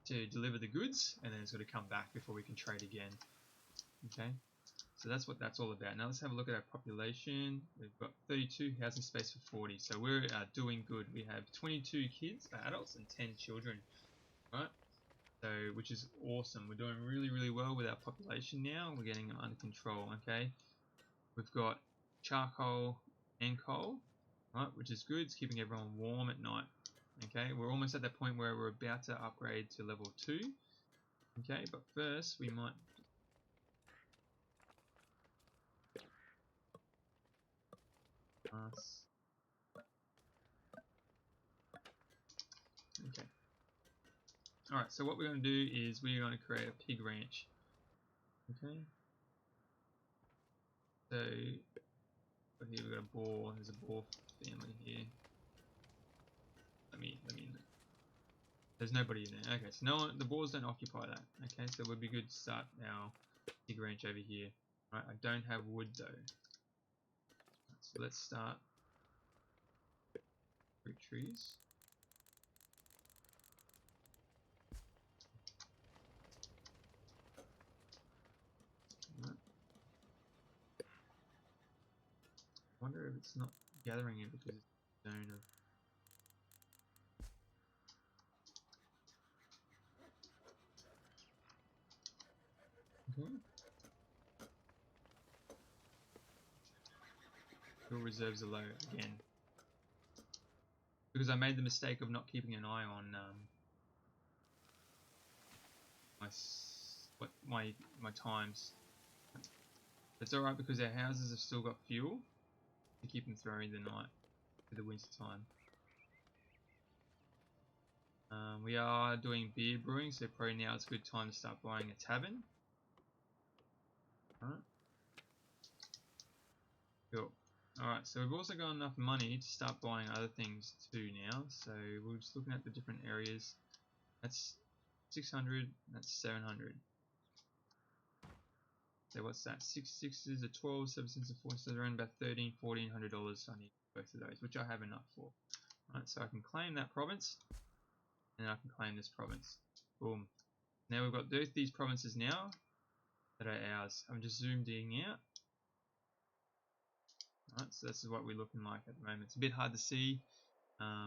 to deliver the goods, and then it's got to come back before we can trade again. Okay. So that's what that's all about. Now let's have a look at our population. We've got 32, housing space for 40. So we're doing good. We have 22 kids, adults, and 10 children. Right? So, which is awesome. We're doing really, really well with our population now. We're getting them under control. Okay. We've got charcoal and coal, right? Which is good. It's keeping everyone warm at night. Okay. We're almost at that point where we're about to upgrade to level 2. Okay. But first, we might. Okay. Alright, so what we're going to do is we're going to create a pig ranch. Okay. So, here we've got a boar. There's a boar family here. Let me in. There's nobody in there. Okay, so no one, the boars don't occupy that. Okay, so it would be good to start our pig ranch over here. Alright, I don't have wood though. So let's start Fruit trees. Right. I wonder if it's not gathering it because it's a zone of. Okay. Fuel reserves are low again. Because I made the mistake of not keeping an eye on my times. It's alright because our houses have still got fuel to keep them through the night for the winter time. We are doing beer brewing, so probably now it's a good time to start buying a tavern. Alright. Cool. Alright, so we've also got enough money to start buying other things too now. So we're just looking at the different areas. That's 600, that's 700. So what's that? 6 sixes are 12, 7 cents are 4, so around about $1,300, $1,400 I need both of those, which I have enough for. Alright, so I can claim that province, and I can claim this province. Boom. Now we've got these provinces now that are ours. I'm just zoomed in out. Alright, so this is what we're looking like at the moment. It's a bit hard to see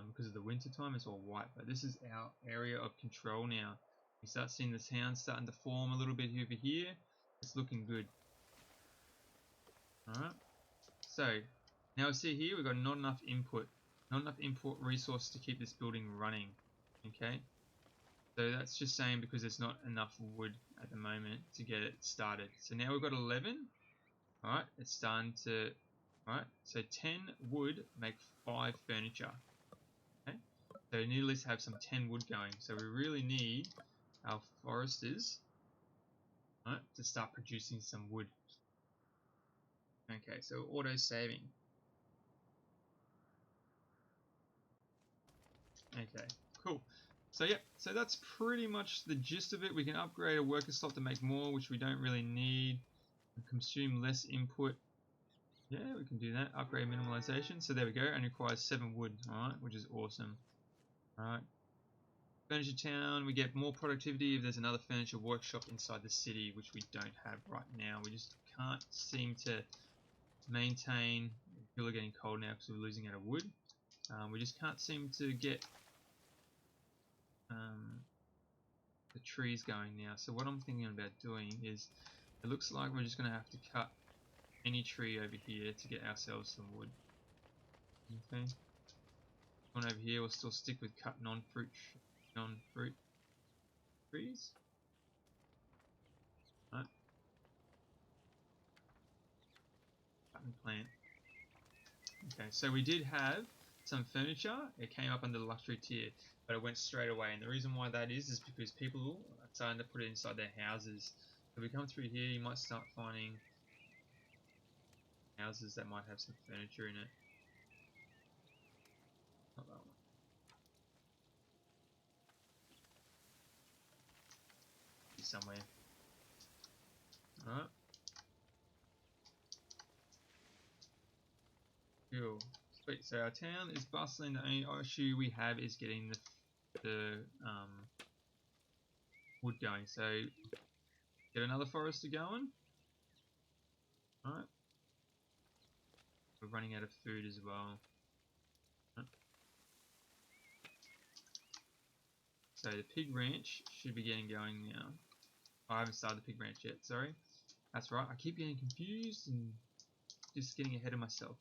because of the winter time, it's all white, but this is our area of control now. You start seeing the town starting to form a little bit over here. It's looking good. Alright, so now we see here we've got not enough input resource to keep this building running. Okay, so that's just saying because there's not enough wood at the moment to get it started. So now we've got 11. Alright, it's starting to. Alright, so 10 wood make 5 furniture. Okay, so we need at least have some 10 wood going. So we really need our foresters, right, to start producing some wood. Okay, so auto saving. Okay, cool. So yeah, so that's pretty much the gist of it. We can upgrade a worker slot to make more, which we don't really need. Consume less input. Yeah, we can do that. Upgrade minimalization. So there we go. And requires 7 wood. Alright, which is awesome. Alright. Furniture town. We get more productivity if there's another furniture workshop inside the city, which we don't have right now. We just can't seem to maintain. People are getting cold now because we're losing out of wood. We just can't seem to get the trees going now. So what I'm thinking about doing is, it looks like we're just going to have to cut any tree over here to get ourselves some wood. Okay. One over here, we'll still stick with cut non-fruit trees. Right. Cut and plant. Okay, so we did have some furniture. It came up under the luxury tier, but it went straight away. And the reason why that is because people are starting to put it inside their houses. So we come through here, you might start finding houses that might have some furniture in it. Not that one. Somewhere. Alright. Cool. Sweet. So our town is bustling. The only issue we have is getting the wood going. So get another forester going. Alright. We're running out of food as well. Right. So the pig ranch should be getting going now. Oh, I haven't started the pig ranch yet, sorry. That's right, I keep getting confused and just getting ahead of myself.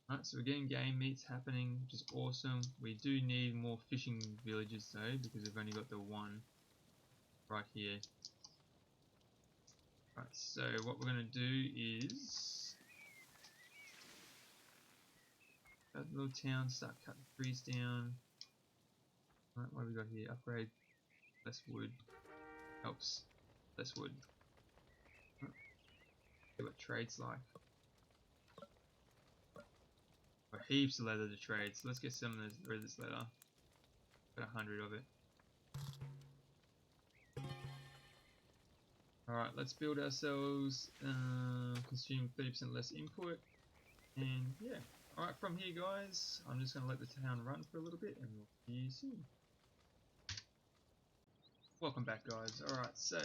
Alright, so we're getting game meats happening, which is awesome. We do need more fishing villages though, because we've only got the one right here. Right, so what we're going to do is that little town, start cutting trees down. Right, what have we got here? Upgrade less wood. Helps. Less wood. Right. See what trade's like. Got heaps of leather to trade, so let's get some of this leather. Got 100 of it. Alright, let's build ourselves, consume 30% less input, and yeah, Alright, from here guys, I'm just going to let the town run for a little bit and we'll see you soon. Welcome back guys. Alright, so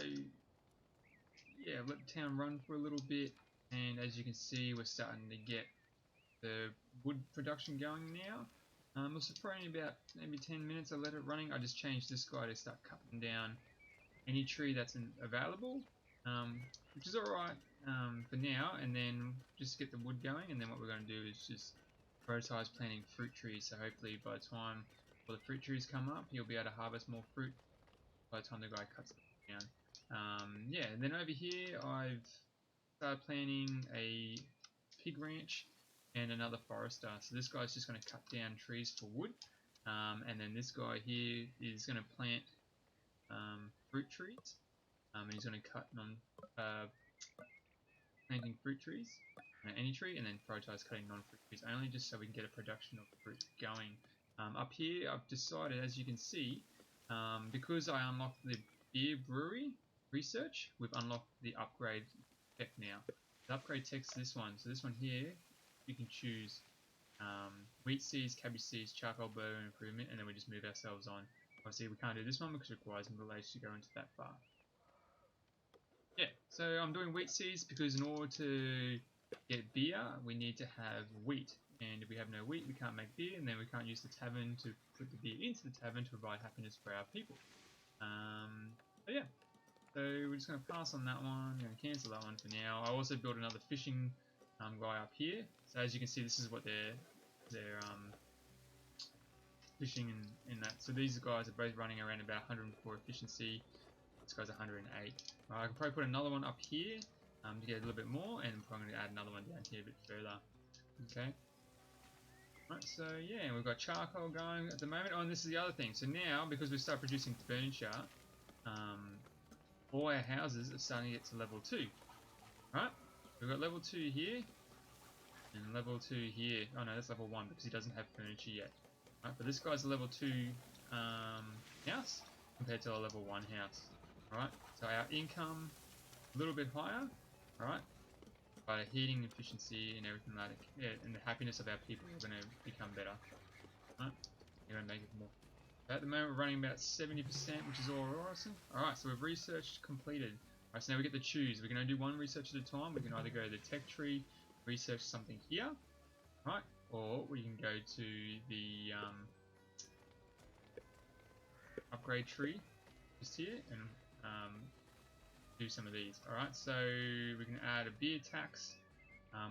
yeah, let the town run for a little bit, and as you can see we're starting to get the wood production going now. It was probably about maybe 10 minutes I let it running. I just changed this guy to start cutting down any tree that's available, which is alright for now, and then just get the wood going, and then what we're going to do is just prioritize planting fruit trees, so hopefully by the time all the fruit trees come up you'll be able to harvest more fruit by the time the guy cuts it down. Yeah, and then over here I've started planting a pig ranch and another forester. So this guy's just going to cut down trees for wood, and then this guy here is going to plant fruit trees, and he's going to cut on planting fruit trees, any tree, and then prioritize cutting non-fruit trees only, just so we can get a production of fruit going. Up here I've decided, as you can see, because I unlocked the beer brewery research, we've unlocked the upgrade tech now. The upgrade tech's this one. So this one here, you can choose wheat seeds, cabbage seeds, charcoal burner improvement, and then we just move ourselves on. Obviously we can't do this one because it requires middle age to go into that far. Yeah, so I'm doing wheat seeds because in order to get beer, we need to have wheat. And if we have no wheat, we can't make beer, and then we can't use the tavern to put the beer into the tavern to provide happiness for our people. But yeah, so we're just going to pass on that one. I'm going to cancel that one for now. I also built another fishing guy up here. So as you can see, this is what they're fishing in that. So these guys are both running around about 104 efficiency. This guy's 108. I can probably put another one up here to get a little bit more, and I'm probably going to add another one down here a bit further. Okay. Right, so yeah, we've got charcoal going at the moment. Oh, and this is the other thing. So now, because we start producing furniture, all our houses are starting to get to level 2. Right? We've got level 2 here, and level 2 here. Oh no, that's level 1 because he doesn't have furniture yet. Right, but this guy's a level 2 house compared to a level 1 house. Alright, so our income a little bit higher, alright, but our heating efficiency and everything like that, yeah, and the happiness of our people are going to become better. Right, you're going to make it more. At the moment we're running about 70%, which is all awesome. Alright, so we've researched completed. Alright, so now we get to choose. We can only do one research at a time. We can either go to the tech tree, research something here, right, or we can go to the upgrade tree just here and do some of these. Alright, so we can add a beer tax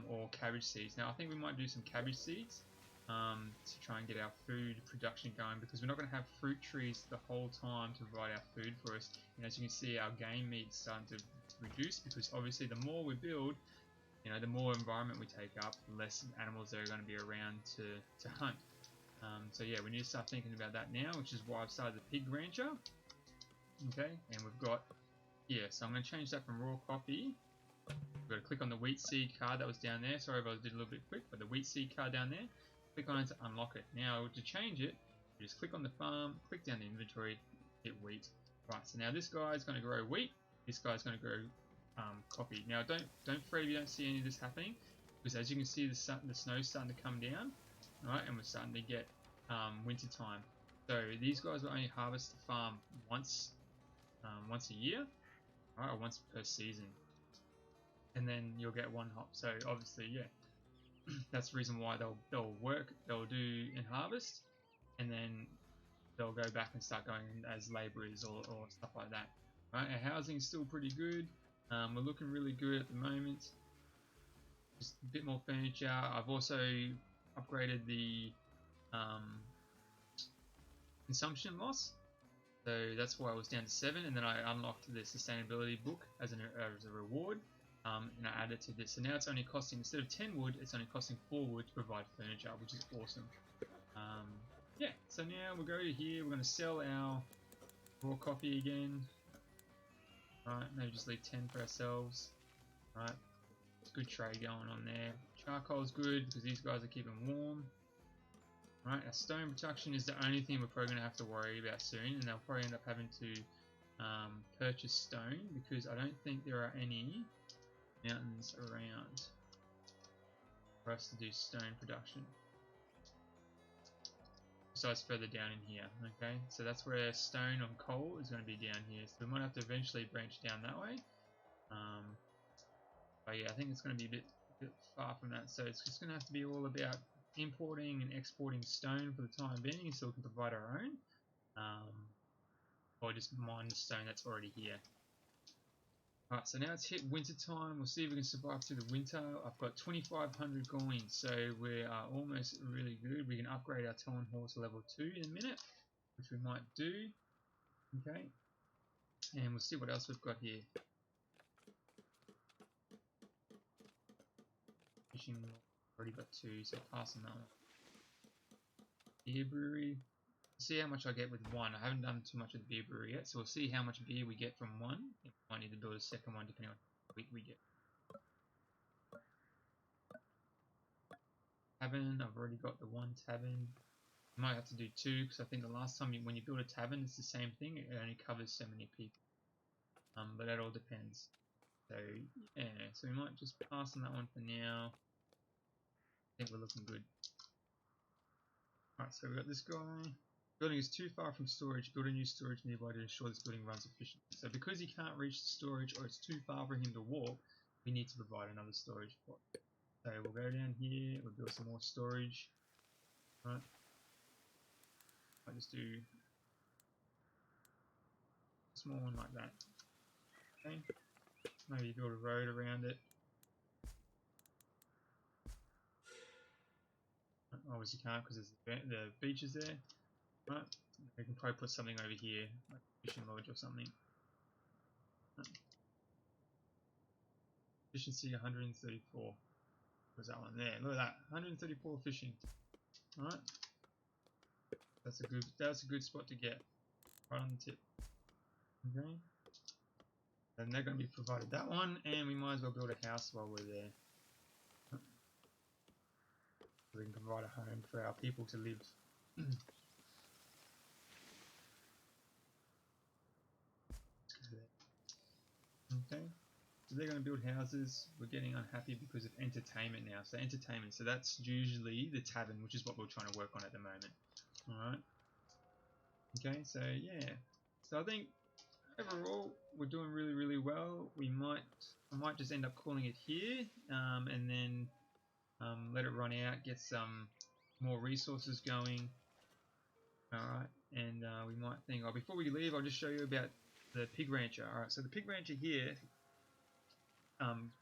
or cabbage seeds. Now I think we might do some cabbage seeds to try and get our food production going, because we're not going to have fruit trees the whole time to provide our food for us. And as you can see, our game meat's starting to reduce, because obviously the more we build, you know, the more environment we take up, the less animals that are going to be around to hunt. So yeah, we need to start thinking about that now, which is why I've started the pig rancher. Okay, and we've got here, so I'm going to change that from raw coffee. We've got to click on the wheat seed card that was down there. Sorry if I did a little bit quick, but the wheat seed card down there, click on it to unlock it. Now to change it, you just click on the farm, click down the inventory, hit wheat. Right, so now this guy is going to grow wheat, this guy's going to grow coffee. Now don't fret if you don't see any of this happening, because as you can see the snow's starting to come down, right, and we're starting to get winter time. So these guys will only harvest the farm once a year, right, or once per season, and then you'll get one hop. So obviously, yeah, that's the reason why they'll work, they'll do and harvest, and then they'll go back and start going as labourers or stuff like that. Right, our housing's still pretty good. We're looking really good at the moment. Just a bit more furniture. I've also upgraded the consumption loss, so that's why I was down to 7, and then I unlocked the sustainability book as a reward, and I added to this. So now it's only costing, instead of 10 wood, it's only costing 4 wood to provide furniture, which is awesome. Yeah, so now we'll go to here, we're going to sell our raw coffee again. Right, maybe just leave 10 for ourselves. Right, it's good trade going on there. Charcoal's good because these guys are keeping warm. Right, our stone production is the only thing we're probably going to have to worry about soon, and they'll probably end up having to purchase stone, because I don't think there are any mountains around. for us to do stone production. Besides further down in here, okay? So that's where stone and coal is going to be down here. So we might have to eventually branch down that way. But yeah, I think it's going to be a bit far from that. So it's just going to have to be all about importing and exporting stone for the time being, so we can provide our own. Or just mine the stone that's already here. Alright, so now it's hit winter time. We'll see if we can survive through the winter. I've got 2,500 coins, so we are almost really good. We can upgrade our Talon Horse to level 2 in a minute, which we might do. Okay, and we'll see what else we've got here. Fishing, already got 2, so pass on that one. Beer brewery. See how much I get with 1. I haven't done too much with the beer brewery yet, so we'll see how much beer we get from 1. We might need to build a second one depending on how quick we get. Tavern, I've already got the 1 tavern. I might have to do 2 because I think the last time when you build a tavern, it's the same thing. It only covers so many people. But that all depends. So yeah, so we might just pass on that one for now. I think we're looking good. Alright, so we've got this guy. Building is too far from storage. Build a new storage nearby to ensure this building runs efficiently. So because he can't reach storage or it's too far for him to walk, we need to provide another storage spot. So we'll go down here, we'll build some more storage. Right. I'll just do a small one like that. Okay. Maybe build a road around it. Obviously you can't because the beach is there. Right. We can probably put something over here, like a fishing lodge or something. Right. Efficiency 134. Where's that one? There, look at that. 134 fishing. Alright. That's a good spot to get. Right on the tip. Okay. And they're going to be provided that one, and we might as well build a house while we're there. So we can provide a home for our people to live. Okay. So they're going to build houses. We're getting unhappy because of entertainment now. So entertainment. So that's usually the tavern, which is what we're trying to work on at the moment. Alright. Okay, so yeah. So I think overall we're doing really well. I might just end up calling it here, and then let it run out, get some more resources going. Alright, and we might think, before we leave, I'll just show you about the pig rancher. Alright, so the pig rancher here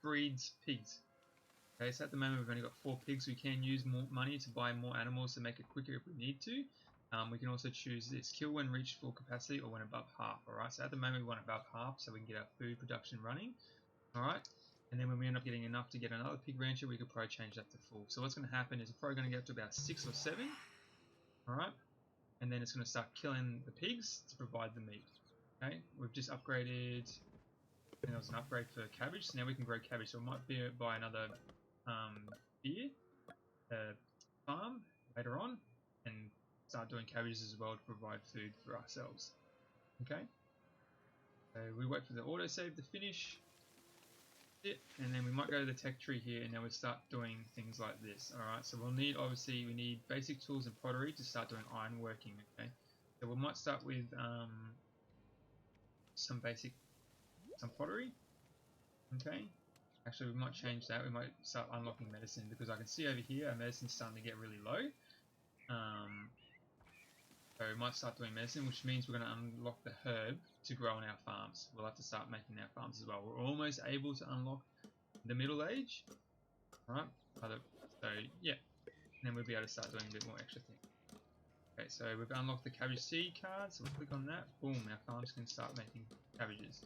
breeds pigs. Okay, so at the moment we've only got 4 pigs. We can use more money to buy more animals to make it quicker if we need to. We can also choose this: kill when reached full capacity or when above half. Alright, so at the moment we want above half so we can get our food production running. Alright, and then when we end up getting enough to get another pig rancher, we could probably change that to full. So what's going to happen is we're probably going to get up to about 6 or 7. Alright, and then it's going to start killing the pigs to provide the meat. Okay, we've just upgraded. I think there was an upgrade for cabbage, so now we can grow cabbage. So we might buy another beer farm later on and start doing cabbages as well to provide food for ourselves. Okay, so we wait for the autosave to finish. And then we might go to the tech tree here, and then we'll start doing things like this. Alright, so we need basic tools and pottery to start doing ironworking. Okay, so we might start with some pottery. Okay, actually we might change that. We might start unlocking medicine, because I can see over here our medicine's starting to get really low. So we might start doing medicine, which means we're going to unlock the herb to grow on our farms. We'll have to start making our farms as well. We're almost able to unlock the middle age. Alright, so yeah, and then we'll be able to start doing a bit more extra things. Okay, so we've unlocked the cabbage seed card, so we'll click on that. Boom, our farms can start making cabbages.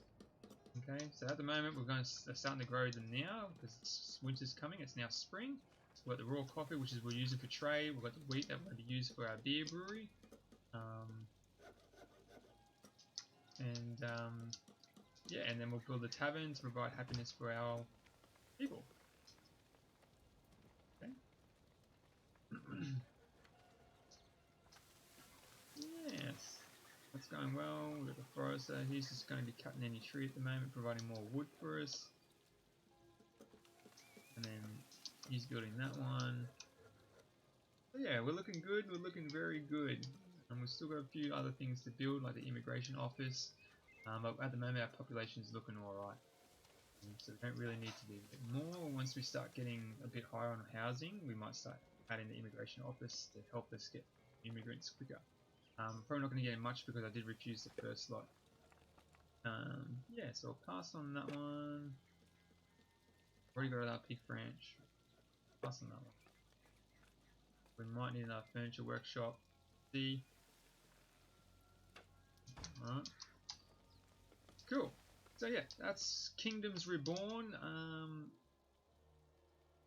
Okay, so at the moment they're starting to grow them now because winter's coming. It's now spring. We've got the raw coffee, which is we're using for trade. We've got the wheat that we're going to use for our beer brewery. Yeah, and then we'll build a tavern to provide happiness for our people. Okay. Yes, that's going well. We've got the forester. He's just going to be cutting any tree at the moment, providing more wood for us. And then He's building that one. So yeah, we're looking good. We're looking very good. And we've still got a few other things to build, like the immigration office. But at the moment, our population is looking alright. So we don't really need to do a bit more. Once we start getting a bit higher on housing, we might start adding the immigration office to help us get immigrants quicker. Probably not going to get much because I did refuse the first lot. Yeah, so I'll pass on that one. Already got our pig branch. Pass on that one. We might need another furniture workshop. See. Alright. Cool. So yeah, that's Kingdoms Reborn.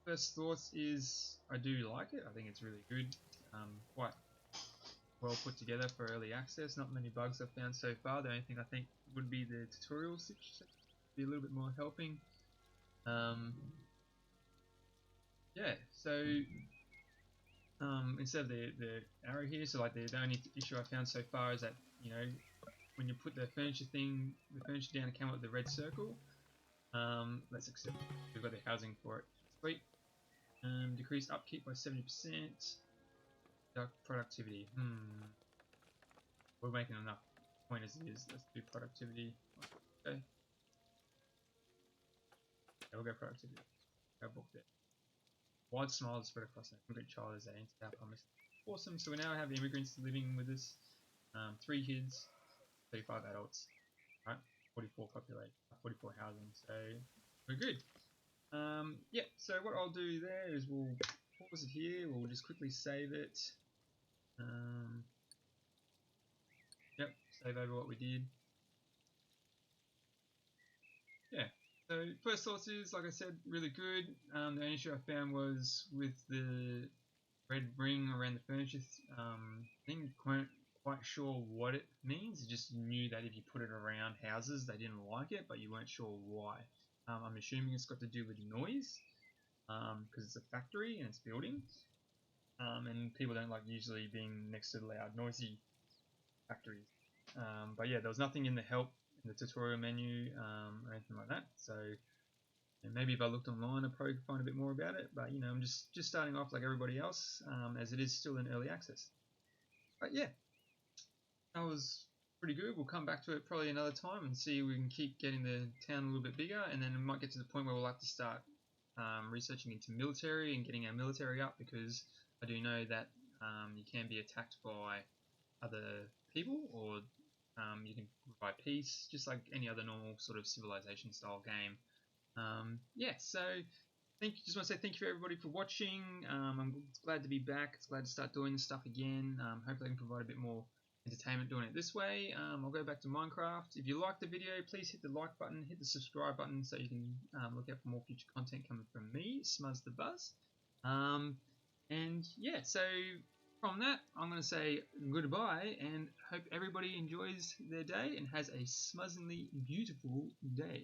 First thoughts is I do like it. I think it's really good. Quite well put together for early access. Not many bugs I've found so far. The only thing I think would be the tutorial section. Be a little bit more helping. Yeah, so instead of the arrow here, so like the only issue I found so far is that, you know, when you put the furniture down, it came up with the red circle. Let's accept we've got the housing for it. Sweet. Decrease upkeep by 70%. Productivity. We're making enough point as it is. Let's do productivity. Okay. Yeah, we'll go productivity. Go book there. Wide smile spread across an immigrant child as they enter our promise. Awesome. So we now have immigrants living with us. 3 kids, 35 adults. Right. 44 population, 44 housing. So we're good. Yeah, so what I'll do there is we'll pause it here, we'll just quickly save it. Yep, save over what we did. Yeah, so first thoughts is, like I said, really good. The only issue I found was with the red ring around the furniture thing. Weren't quite sure what it means. You just knew that if you put it around houses, they didn't like it, but you weren't sure why. I'm assuming it's got to do with noise. Because it's a factory and it's building, and people don't like usually being next to loud, noisy factories. But yeah, there was nothing in the help in the tutorial menu or anything like that. So maybe if I looked online, I'd probably find a bit more about it. But you know, I'm just starting off like everybody else, as it is still in early access. But yeah, that was pretty good. We'll come back to it probably another time and see if we can keep getting the town a little bit bigger, and then it might get to the point where we'll have to start researching into military and getting our military up, because I do know that you can be attacked by other people, or you can provide peace, just like any other normal sort of Civilization style game. Yeah, so just want to say thank you everybody for watching. I'm glad to be back. It's glad to start doing this stuff again. Hopefully I can provide a bit more entertainment doing it this way. I'll go back to Minecraft. If you liked the video, please hit the like button, hit the subscribe button so you can look out for more future content coming from me, SmuzzTheBuzz. And yeah, so from that, I'm going to say goodbye and hope everybody enjoys their day and has a smuzzingly beautiful day.